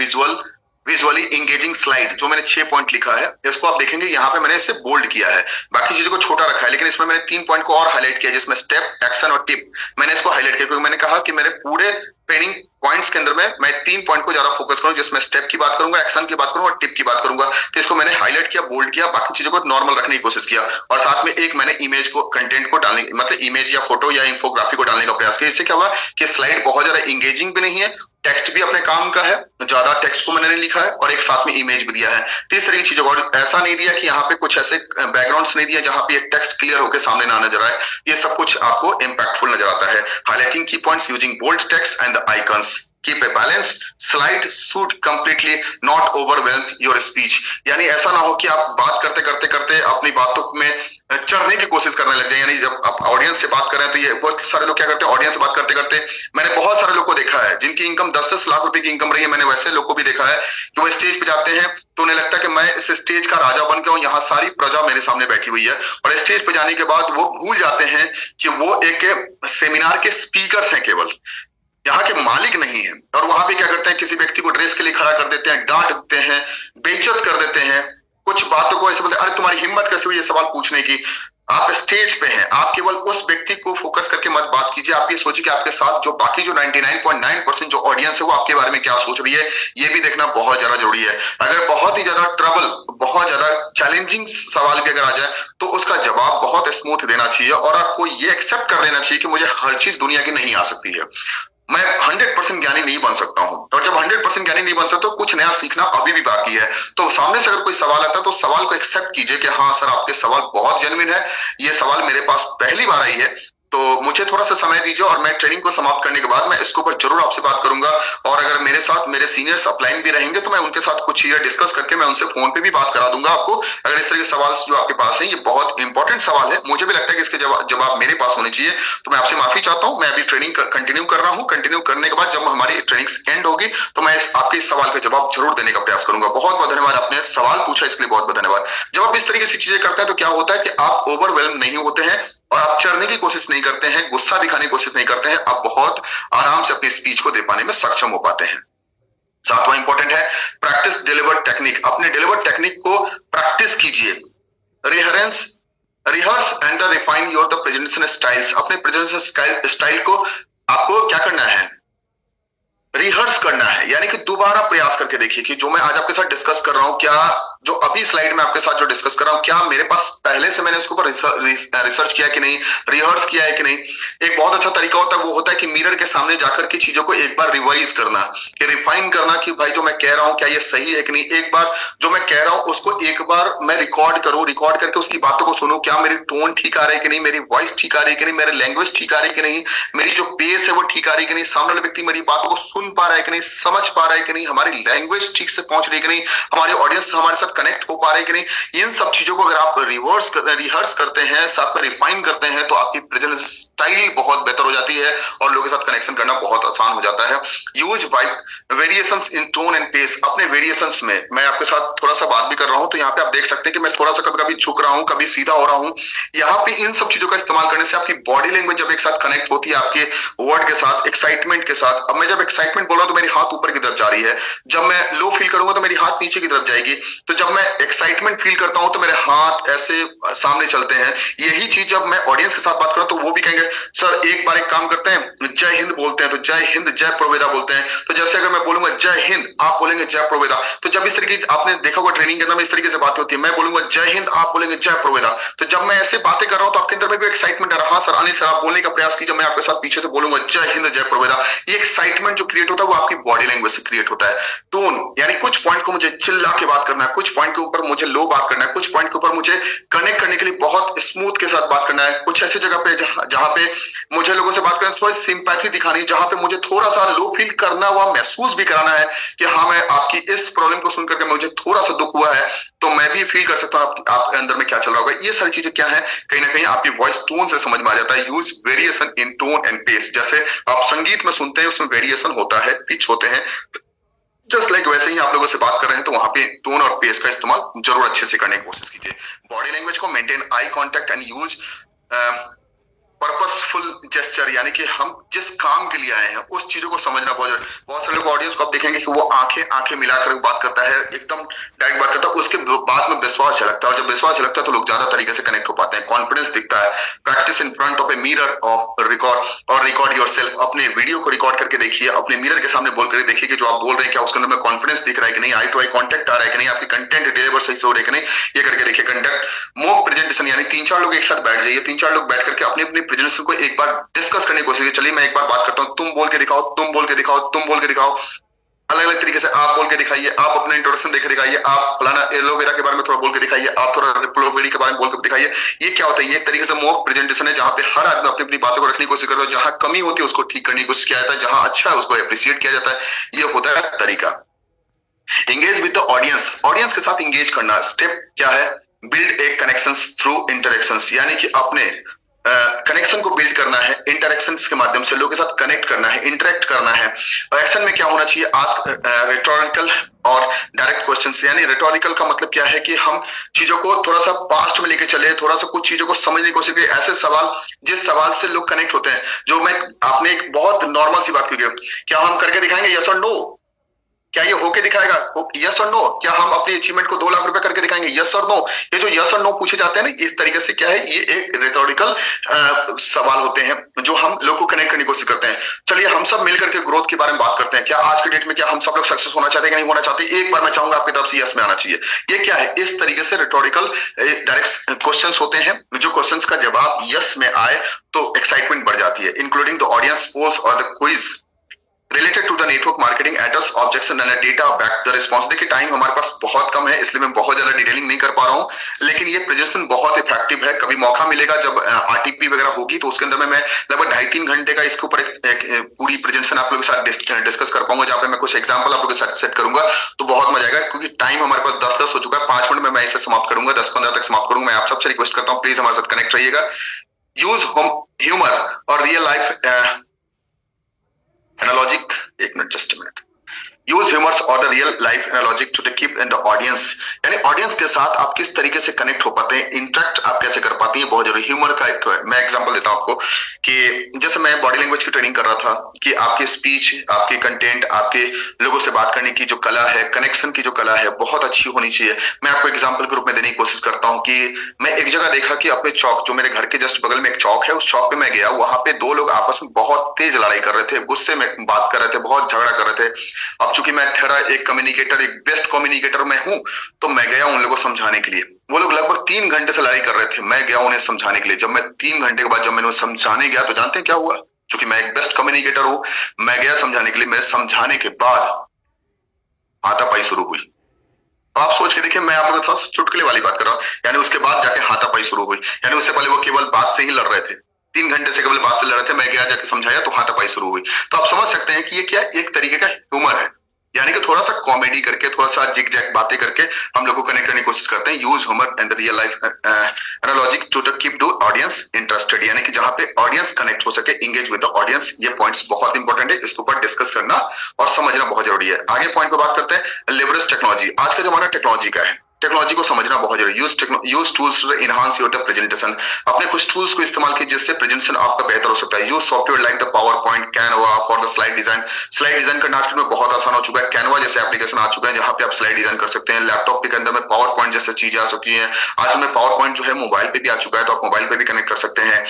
विजुअली इंगेजिंग स्लाइड, जो मैंने 6 पॉइंट लिखा है, इसको आप देखेंगे यहाँ पे मैंने इसे बोल्ड किया है, बाकी चीजों को छोटा रखा है, लेकिन इसमें मैंने 3 पॉइंट को और हाईलाइट किया, जिसमें स्टेप, एक्शन और टिप मैंने इसको हाईलाइट किया, क्योंकि मैंने कहा कि मेरे पूरे ट्रेनिंग पॉइंट्स के अंदर में मैं 3 पॉइंट को ज्यादा फोकस करूं, जिसमें स्टेप की बात करूंगा, एक्शन की बात करूंगा और टिप की बात करूंगा। तो इसको मैंने हाईलाइट किया, बोल्ड किया, बाकी चीजों को नॉर्मल रखने की कोशिश किया, और साथ में एक मैंने इमेज को, कंटेंट को डालने, मतलब इमेज या फोटो या इंफोग्राफी को डालने का प्रयास किया। इससे क्या हुआ कि स्लाइड बहुत ज्यादा इंगेजिंग भी नहीं है, टेक्स्ट भी अपने काम का है, ज्यादा टेक्स्ट को मैंने नहीं लिखा है, और एक साथ में इमेज भी दिया है। तो इस तरह की चीजों को ऐसा नहीं दिया कि यहाँ पे कुछ ऐसे बैकग्राउंड्स नहीं दिया जहां पे टेक्स्ट क्लियर होकर सामने ना नजर आए। ये सब कुछ आपको इंपैक्टफुल नजर आता है। Highlighting key points using bold text and the icons, keep a balance, slide should completely not overwhelm your speech, यानी ऐसा ना हो कि आप बात करते अपनी बातों में चढ़ने की कोशिश करने लग जाए। यानी जब आप ऑडियंस से बात कर रहे हैं तो ये बहुत सारे लोग क्या करते हैं, ऑडियंस से बात करते मैंने बहुत सारे लोग को देखा है जिनकी इनकम 10-10 लाख रुपए की इनकम रही है। मैंने वैसे लोग को भी देखा है कि वो स्टेज पे जाते हैं तो उन्हें लगता है कि मैं इस स्टेज का राजा बन के हूं, यहाँ सारी प्रजा मेरे सामने बैठी हुई है, और स्टेज पे जाने के बाद वो भूल जाते हैं कि वो एक सेमिनार के स्पीकर्स हैं, केवल यहाँ के मालिक नहीं है। और वहां पे क्या करते हैं, किसी व्यक्ति को ड्रेस के लिए खड़ा कर देते हैं, डांट देते हैं, बेइज्जत कर देते हैं, कुछ बातों को ऐसे बोलते हैं, अरे तुम्हारी हिम्मत कैसे हुई ये सवाल पूछने की। आप स्टेज पे हैं, आप केवल उस व्यक्ति को फोकस करके मत बात कीजिए। आप ये सोचिए कि आपके साथ जो बाकी जो 99.9% जो ऑडियंस है वो आपके बारे में क्या सोच रही है, ये भी देखना बहुत ज्यादा जरूरी है। अगर बहुत ही ज्यादा ट्रबल, बहुत ज्यादा चैलेंजिंग सवाल भी अगर आ जाए तो उसका जवाब बहुत स्मूथ देना चाहिए और आपको ये एक्सेप्ट कर लेना चाहिए कि मुझे हर चीज दुनिया की नहीं आ सकती है, मैं 100% ज्ञानी नहीं बन सकता हूं। और जब 100% ज्ञानी नहीं बन सकता तो कुछ नया सीखना अभी भी बाकी है। तो सामने से अगर कोई सवाल आता है तो सवाल को एक्सेप्ट कीजिए कि हाँ सर, आपके सवाल बहुत जेन्युइन है, ये सवाल मेरे पास पहली बार आई है, तो मुझे थोड़ा सा समय दीजिए और मैं ट्रेनिंग को समाप्त करने के बाद मैं इसके ऊपर जरूर आपसे बात करूंगा। और अगर मेरे साथ मेरे सीनियर्स अपलाइन भी रहेंगे तो मैं उनके साथ कुछ चीजें डिस्कस करके मैं उनसे फोन पे भी बात करा दूंगा आपको। अगर इस तरह के सवाल जो आपके पास है, ये बहुत इंपॉर्टेंट सवाल है, मुझे भी लगता है कि इसके जवाब मेरे पास होने चाहिए। तो मैं आपसे माफी चाहता हूँ, मैं अभी ट्रेनिंग कंटिन्यू कर रहा हूँ। कंटिन्यू करने के बाद जब हमारी ट्रेनिंग एंड होगी तो मैं आपके इस सवाल का जवाब जरूर देने का प्रयास करूंगा। बहुत बहुत धन्यवाद, आपने सवाल पूछा इसके लिए बहुत बहुत धन्यवाद। जब आप इस तरीके से चीजें करते हैं तो क्या होता है कि आप ओवरवेल्म नहीं होते हैं और आप चढ़ने की कोशिश नहीं करते हैं, गुस्सा दिखाने की कोशिश नहीं करते हैं, आप बहुत आराम से अपनी स्पीच को दे पाने में सक्षम हो पाते हैं। सातवां इंपॉर्टेंट है प्रैक्टिस डिलीवर्ड टेक्निक। अपने डिलीवर्ड टेक्निक को प्रैक्टिस कीजिए, rehearse and refine your the presentation styles. अपने प्रेजेंटेशन स्टाइल को आपको क्या करना है, रिहर्स करना है, यानी कि दोबारा प्रयास करके देखिए कि जो मैं आज आपके साथ डिस्कस कर रहा हूं, क्या जो अभी स्लाइड में आपके साथ जो डिस्कस कर रहा हूं, क्या मेरे पास पहले से मैंने उसके ऊपर रिसर्च किया कि नहीं, रिहर्स किया है कि नहीं। एक बहुत अच्छा तरीका होता है, वो होता है कि मिरर के सामने जाकर के चीजों को एक बार रिवाइज करना, कि रिफाइन करना कि भाई जो मैं कह रहा हूं क्या ये सही है कि नहीं। एक बार जो मैं कह रहा हूं उसको एक बार मैं रिकॉर्ड करूं, रिकॉर्ड करके उसकी बातों को सुनूं, क्या मेरी टोन ठीक आ रही है कि नहीं, मेरी वॉइस ठीक आ रही है कि नहीं, मेरी लैंग्वेज ठीक आ रही है कि नहीं, मेरी जो पेस है वो ठीक आ रही है कि नहीं, सामने वाला व्यक्ति मेरी बातों को सुन पा रहा है कि नहीं, समझ पा रहा है कि नहीं, हमारी लैंग्वेज ठीक से पहुंच रही है कि नहीं, हमारे ऑडियंस हमारे साथ कनेक्ट हो पा रहे हैं कि नहीं। इन सब चीजों को अगर आप रिहर्स करते हैं, साथ में रिफाइन करते हैं तो आपकी प्रेजेंटेशन स्टाइल बहुत बेहतर हो जाती है और लोगों के साथ कनेक्शन करना बहुत आसान हो जाता है। Use variations in tone and pace. अपने वेरिएशंस में मैं आपके साथ थोड़ा सा बात भी कर रहा हूं तो यहाँ पे आप देख सकते हैं कि मैं थोड़ा सा कभी कभी झुक रहा हूं, कभी सीधा हो रहा हूं। यहाँ पे इन सब चीजों का इस्तेमाल करने से आपकी बॉडी लैंग्वेज जब एक साथ कनेक्ट होती है आपके वर्ड के साथ, एक्साइटमेंट के साथ। अब मैं जब एक्साइटमेंट बोल रहा हूं तो मेरी हाथ ऊपर की तरफ जा रही है, जब मैं लो फील करूंगा तो मेरी हाथ नीचे की तरफ जाएगी। तो जब मैं एक्साइटमेंट फील करता हूं तो मेरे हाथ ऐसे सामने चलते हैं। यही चीज जब मैं ऑडियंस के साथ बात करूं तो वो भी कहेंगे सर एक बार एक काम करते हैं, जय हिंद बोलते हैं, तो जय हिंद जय प्रोवेदा बोलते हैं। तो जैसे अगर मैं बोलूंगा जय हिंद, आप बोलेंगे जय प्रोवेदा। तो जब इस तरीके आपने देखा होगा ट्रेनिंग के अंदर में इस तरीके से बातें होती है, मैं बोलूंगा जय हिंद, आप बोलेंगे जय प्रोवेदा। तो जब मैं ऐसे बातें कर रहा हूं तो आपके अंदर में भी एक्साइटमेंट आ रहा है। हाँ सर अनिल सर आप बोलने का प्रयास कीजिए, मैं आपके साथ पीछे से बोलूंगा जय हिंद जय प्रोवेदा। ये एक्साइटमेंट जो क्रिएट होता है वो आपकी बॉडी लैंग्वेज से क्रिएट होता है। टोन यानी कुछ पॉइंट को मुझे चिल्ला के बात करना है, कुछ पॉइंट के ऊपर मुझे लो बात करना है, कुछ पॉइंट के ऊपर मुझे कनेक्ट करने के लिए बहुत स्मूथ के साथ बात करना है। कुछ ऐसी जगह पे जहां पे मुझे लोगों से बात करना, थोड़ी सिंपैथी दिखानी, जहां पे मुझे थोड़ा सा लो फील करना हुआ महसूस भी कराना है कि हाँ मैं आपकी इस प्रॉब्लम को सुनकर के मुझे थोड़ा सा दुख हुआ है तो मैं भी फील कर सकता हूँ आपके अंदर में क्या चल रहा होगा। ये सारी चीजें क्या है, कहीं ना कहीं आपकी वॉइस टोन से समझ में आ जाता है। Use variation in tone and pace. जैसे आप संगीत में सुनते हैं उसमें वेरिएशन होता है, पिच होते हैं, जस्ट लाइक वैसे ही आप लोगों से बात कर रहे हैं तो वहां पे टोन और पेस का इस्तेमाल जरूर अच्छे से करने की कोशिश कीजिए। बॉडी लैंग्वेज को maintain eye contact and use purposeful gesture, यानी कि हम जिस काम के लिए आए हैं उस चीजों को समझना बहुत जरूरी। बहुत सारे लोग ऑडियंस को आप देखेंगे कि वो आंखें मिलाकर बात करता है, एकदम डायरेक्ट बात करता है, उसके बाद में विश्वास झलकता है और जब विश्वास झलकता है तो लोग ज्यादा तरीके से कनेक्ट हो पाते हैं, कॉन्फिडेंस दिखता है। Practice in front of a mirror of record yourself. अपने वीडियो को रिकॉर्ड करके देखिए, अपने मिरर के सामने बोल करके देखिए कि जो आप बोल रहे हैं क्या उसके अंदर में कॉन्फिडेंस दिख रहा है कि नहीं, आई टू आई कॉन्टेक्ट आ रहा है कि नहीं, आपकी कंटेंट डिलीवर सही से हो रही है कि नहीं, ये करके देखिए। कंडक्ट मॉक प्रेजेंटेशन, यानी 3-4 लोग एक साथ बैठ जाइए, 3-4 लोग बैठ करके अपने अपने प्रेजेंटेशन को एक बार डिस्कस करने की कोशिश कीजिए। चलिए मैं एक बार बात करता हूं, तुम बोल के दिखाओ, तुम बोल के दिखाओ, तुम बोल के दिखाओ, अलग अलग तरीके से आप बोल के दिखाइए, आप अपना इंट्रोडक्शन देकर दिखाइए, आप फलाना एलोवेरा के बारे में थोड़ा बोल के दिखाइए, आप थोड़ा रिप्लोवेरी के बारे में बोल के दिखाइए। ये क्या होता है, ये एक तरीके से मॉक प्रेजेंटेशन है जहां पे हर आदमी अपनी अपनी बातों को रखने की कोशिश करता है, जहां कमी होती है उसको ठीक करने की कोशिश किया जाता है, जहां अच्छा है उसको अप्रिशिएट किया जाता है। ये होता है तरीका। Engage with the audience, audience के साथ एंगेज करना। स्टेप क्या है, build a connections through interactions, यानी कि अपने कनेक्शन को बिल्ड करना है इंटरेक्शंस के माध्यम से, लोगों के साथ कनेक्ट करना है, इंटरेक्ट करना है। एक्शन में क्या होना चाहिए, आस्क रिटोरिकल और डायरेक्ट क्वेश्चंस, यानी रिटोरिकल का मतलब क्या है कि हम चीजों को थोड़ा सा पास्ट में लेके चले, थोड़ा सा कुछ चीजों को समझने की कोशिश करें। ऐसे सवाल जिस सवाल से लोग कनेक्ट होते हैं, जो मैं आपने एक बहुत नॉर्मल सी बात की, क्या हम करके दिखाएंगे, यस और नो, क्या ये होके दिखाएगा? यस और नो? क्या हम अपनी अचीवमेंट को 2 लाख रुपए करके दिखाएंगे? यस और नो? ये जो यस और नो पूछे जाते हैं ना, इस तरीके से क्या है, ये एक रिटोरिकल सवाल होते हैं जो हम लोग को कनेक्ट करने की कोशिश करते हैं। चलिए हम सब मिलकर के ग्रोथ के बारे में बात करते हैं। क्या आज के डेट में क्या हम सब लोग सक्सेस होना चाहते हैं कि नहीं होना चाहते? एक बार मैं चाहूंगा आपकी तरफ से यस में आना चाहिए। ये क्या है? इस तरीके से रिटोरिकल डायरेक्ट क्वेश्चंस होते हैं, जो क्वेश्चंस का जवाब यस में आए तो एक्साइटमेंट बढ़ जाती है। इंक्लूडिंग द ऑडियंस पोल्स और the quiz related to the network marketing address objection and data back the response. देखिए टाइम हमारे पास बहुत कम है, इसलिए मैं बहुत ज्यादा डिटेलिंग नहीं कर पा रहा हूं, लेकिन ये प्रेजेंटेशन बहुत इफेक्टिव है। कभी मौका मिलेगा जब आरटीपी वगैरह होगी तो उसके अंदर में मैं लगभग 2.5-3 घंटे का इसके ऊपर पूरी प्रेजेंटेशन आप लोगों के साथ डिस्कस कर पाऊंगा, जहां पे मैं कुछ एग्जाम्पल आप लोगों के साथ सेट करूंगा, तो बहुत मजा आएगा। क्योंकि टाइम हमारे पास 10-10 हो चुका है, 5 मिनट में मैं इसे समाप्त करूंगा, 10-15 तक समाप्त करूंगा। मैं आप सबसे रिक्वेस्ट करता हूँ प्लीज हमारे साथ कनेक्ट रहिएगा। यूज ह्यूमर और रियल लाइफ एनालॉजिक, एक minute, just minute. Use humours और the real life analogic to keep in the audience, यानी ऑडियंस के साथ आप किस तरीके से कनेक्ट हो पाते हैं, इंटरेक्ट आप कैसे कर पाती हैं, बहुत जरूरी। ह्यूमर का एक मैं एग्जांपल देता हूं आपको कि जैसे मैं बॉडी लैंग्वेज की ट्रेनिंग कर रहा था कि आपकी स्पीच, आपके कंटेंट, आपके लोगों से बात करने की जो कला है, कनेक्शन की जो कला है, बहुत अच्छी होनी चाहिए। मैं आपको एग्जाम्पल के रूप में देने की कोशिश करता हूँ कि मैं एक जगह देखा कि अपने चौक, जो मेरे घर के जस्ट बगल में एक चौक है, उस चौक पे मैं गया, वहां पे 2 लोग आपस में बहुत तेज लड़ाई कर रहे थे, गुस्से में बात कर रहे थे, बहुत झगड़ा कर रहे थे। अब चूंकि मैं थोड़ा एक कम्युनिकेटर, एक बेस्ट कम्युनिकेटर मैं हूं, तो मैं गया उन लोगों को समझाने के लिए। वो लोग लगभग 3 घंटे से लड़ाई कर रहे थे, मैं गया उन्हें समझाने के लिए। जब मैं 3 घंटे के बाद जब मैंने उन्हें समझाने गया तो जानते हैं क्या हुआ? क्योंकि मैं एक बेस्ट कम्युनिकेटर हूं, मैं गया समझाने के लिए, मेरे समझाने के बाद हाथापाई शुरू हुई। आप सोच के देखिए, मैं आप लोगों के पास चुटकुले वाली बात कर रहा हूं, यानी उसके बाद जाके हाथापाई शुरू हुई। यानी उससे पहले वो केवल बात से ही लड़ रहे थे, 3 घंटे से केवल बात से लड़ रहे थे, मैं गया जाके समझाया तो हाथापाई शुरू हुई। तो आप समझ सकते हैं कि ये क्या एक तरीके का ह्यूमर है, यानी कि थोड़ा सा कॉमेडी करके, थोड़ा सा जिग जैग बातें करके हम लोग को कनेक्ट करने की कोशिश करते हैं। Use humour and real life analogic to keep to audience interested, यानी कि जहां पे ऑडियंस कनेक्ट हो सके, इंगेज विद द ऑडियंस। ये पॉइंट्स बहुत इंपॉर्टेंट है, इसके ऊपर डिस्कस करना और समझना बहुत जरूरी है। आगे पॉइंट पे बात करते हैं, लेवरेज टेक्नोलॉजी। आज का जमाना टेक्नोलॉजी का है, टेक्नोलॉजी को समझना बहुत जरूरी। Use tools to enhance your presentation, अपने कुछ टूल्स को इस्तेमाल कीजिए जिससे प्रेजेंटेशन आपका बेहतर हो सकता है। Use software like the power point, Canva for the slide design. Slide design करना आजकल में बहुत आसान हो चुका है, कैनवा जैसे एप्लीकेशन आ चुका है जहां पे आप स्लाइड डिजाइन कर सकते हैं। लैपटॉप के अंदर में पावर पॉइंट जैसे चीजें आ चुकी है, आज में पावर पॉइंट जो है मोबाइल पे भी आ चुका है, तो आप मोबाइल पे भी कनेक्ट कर सकते हैं।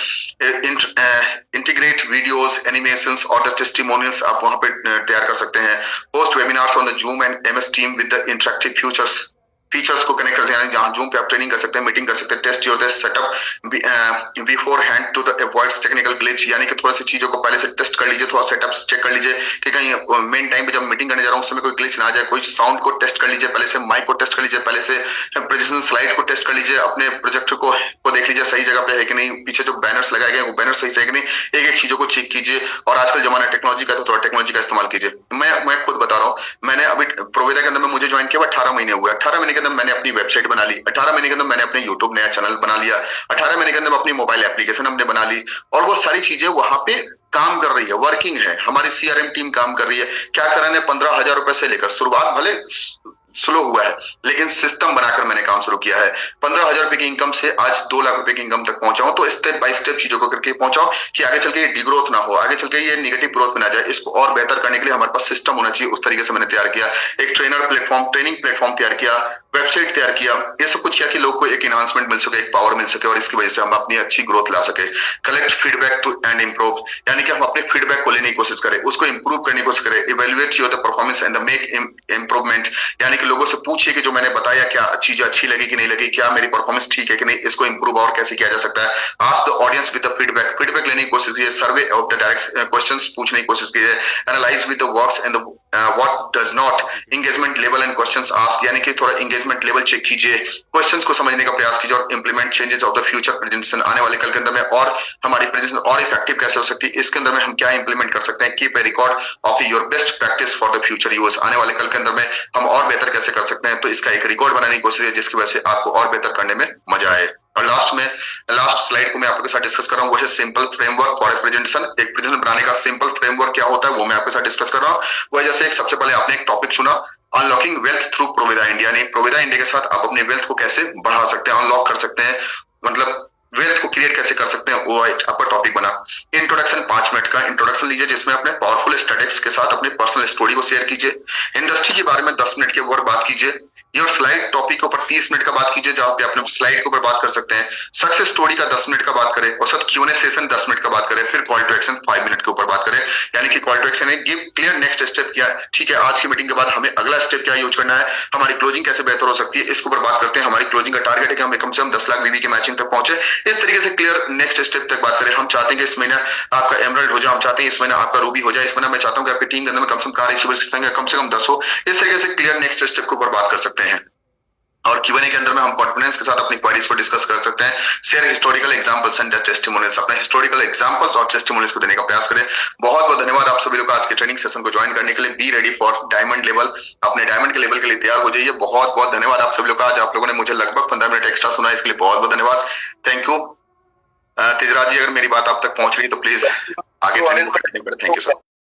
इंटीग्रेट वीडियोस, एनिमेशंस और द टेस्टिमोनियल्स आप वहां पे तैयार कर सकते हैं। Post webinars on the zoom and MS team with the interactive features को कनेक्ट कर सकते हैं, जहां जूम पे आप ट्रेनिंग कर सकते हैं, मीटिंग कर सकते हैं। Test your this setup beforehand to the avoids technical glitch, यानी कि थोड़ा सी चीजों को पहले से टेस्ट कर लीजिए, थोड़ा सेटअप चेक कर लीजिए कि कहीं मेन टाइम पे जब मीटिंग करने जा रहा हूं उस समय कोई ग्लिच ना आ जाए। कोई साउंड को टेस्ट कर लीजिए पहले से, माइक को टेस्ट कर लीजिए पहले से, प्रेजेंटेशन स्लाइड को टेस्ट कर लीजिए, अपने प्रोजेक्टर को देख लीजिए सही जगह पे है कि नहीं, पीछे जो बैनर्स लगाए गए वो बैनर सही से है कि नहीं, एक एक चीजों को चेक कीजिए। और आजकल जमाना टेक्नोलॉजी का, तो थोड़ा टेक्नोलॉजी का इस्तेमाल कीजिए। मैं खुद बता रहा हूँ, मैंने अभी प्रोविदा के अंदर में मुझे ज्वाइन किया 18 महीने हुए। 18 महीने के अंदर मैंने अपनी वेबसाइट बना ली, 18 महीने के अंदर मैंने अपने यूट्यूब नया चैनल बना लिया, 18 महीने के अंदर अपनी मोबाइल एप्लीकेशन हमने बना ली, और वो सारी चीजें वहां पे काम कर रही है, वर्किंग है। हमारी सीआरएम टीम काम कर रही है। क्या करा ने 15,000 रुपए से लेकर, शुरुआत भले स्लो हुआ है लेकिन सिस्टम बनाकर मैंने काम शुरू किया है। 15,000 रुपए की इनकम से आज 2 लाख रुपए की इनकम तक पहुंचा हूं। तो स्टेप बाय स्टेप चीजों को करके पहुंचा हूं कि आगे चल के ये डिग्रोथ ना हो, आगे चल के ये नेगेटिव ग्रोथ में ना जाए। इसको और बेहतर करने के लिए हमारे पास सिस्टम होना चाहिए, उस तरीके से मैंने तैयार किया। एक ट्रेनिंग प्लेटफॉर्म तैयार किया, वेबसाइट तैयार किया, ये सब कुछ किया कि लोग को एक एनहांसमेंट मिल सके, एक पावर मिल सके, और इसकी वजह से हम अपनी अच्छी ग्रोथ ला सके। Collect feedback to and improve, यानी कि हम अपने फीडबैक को लेने की कोशिश करें, उसको इंप्रूव करने की कोशिश करें। Evaluate your the performance and make improvement, यानी कि लोगों से पूछिए कि जो मैंने बताया क्या चीजें अच्छी लगी कि नहीं लगी, क्या मेरी परफॉर्मेंस ठीक है कि नहीं, इसको इंप्रूव और कैसे किया जा सकता है। Ask the audience with the feedback लेने की कोशिश कीजिए। Survey of the direct questions पूछने की कोशिश कीजिए। Analyse with the works and what does not, engagement level and questions ask, यानी कि थोड़ा एंगेजमेंट लेवल चेक कीजिए, क्वेश्चंस को समझने का प्रयास कीजिए, और implement changes of the future presentation, आने वाले कल के अंदर में और हमारी प्रेजेंटेशन और इफेक्टिव कैसे हो सकती है, इसके अंदर में हम क्या इंप्लीमेंट कर सकते हैं। Keep a record of your best practice for the future use, आने वाले कल के अंदर में हम और बेहतर कैसे कर सकते हैं, तो इसका एक रिकॉर्ड बनाने की कोशिश है जिसकी वजह से आपको और बेहतर करने में मजा आए। और लास्ट स्लाइड को मैं आपके साथ डिस्कस कर रहा हूं, वो है simple framework for a presentation. एक प्रेजेंटेशन बनाने का सिंपल फ्रेमवर्क क्या होता है वो मैं आपके साथ डिस्कस कर रहा हूं। वो जैसे एक सबसे पहले आपने एक टॉपिक चुना, अनलॉकिंग वेल्थ थ्रू प्रोविदा इंडिया, यानी प्रोविदा इंडिया के साथ आप अपने वेल्थ को कैसे बढ़ा सकते हैं, अनलॉक कर सकते हैं, मतलब वेल्थ को क्लियर कैसे कर सकते हैं, वो आपका टॉपिक बना। इंट्रोडक्शन 5 मिनट का इंट्रोडक्शन लीजिए, जिसमें अपने पावरफुल स्टैटिस्टिक्स के साथ अपनी पर्सनल स्टोरी को शेयर कीजिए। इंडस्ट्री के बारे में 10 मिनट के ऊपर बात कीजिए। योर स्लाइड टॉपिक के ऊपर 30 मिनट का बात कीजिए, जहां पे अपने स्लाइड के ऊपर बात कर सकते हैं। सक्सेस स्टोरी का 10 मिनट का बात करें, और साथ Q&A सेशन 10 मिनट का बात करें। फिर कॉल टू एक्शन 5 मिनट के ऊपर बात करें, यानी कि कॉल टू एक्शन है गिव क्लियर नेक्स्ट स्टेप क्या है, ठीक है, आज की मीटिंग के बाद हमें अगला स्टेप क्या यूज करना है, हमारी क्लोजिंग कैसे बेहतर हो सकती है, इसके ऊपर बात करते हैं। हमारी क्लोजिंग का टारगेट है कि हम कम से कम 10 लाख बीवी के मैचिंग तक पहुंचे। इस तरीके से क्लियर नेक्स्ट स्टेप तक बात करें। हम चाहते हैं कि इस महीने आपका एमरल्ड हो जाए, हम चाहते हैं इस महीने आपका रूबी हो जाए, इस महीने मैं चाहता हूं कि आपकी टीम के अंदर में कम से कम कार अचीवर्स की संख्या कम से कम 10 हो। इस तरीके से क्लियर नेक्स्ट स्टेप के ऊपर बात कर सकते हैं। और Q&A के अंदर में हम कॉन्फिडेंस के साथ अपनी क्वेरीज को डिस्कस कर सकते हैं। Share historical examples and testimonials, अपने हिस्टोरिकल एग्जांपल्स और टेस्टिमोनियल्स को देने का प्रयास करें। बहुत बहुत धन्यवाद आप सभी लोग का आज के ट्रेनिंग सेशन को ज्वाइन करने के लिए। Be ready for diamond level, अपने डायमंड के लेवल के लिए तैयार हो जाइए। बहुत बहुत धन्यवाद आप सभी लोग का। आज आप लोगों ने मुझे लगभग 15 मिनट एक्स्ट्रा सुना, इसके लिए बहुत बहुत धन्यवाद। Thank you. तेजराज जी, अगर मेरी बात आप तक पहुंच रही तो प्लीज आगे। Thank you sir.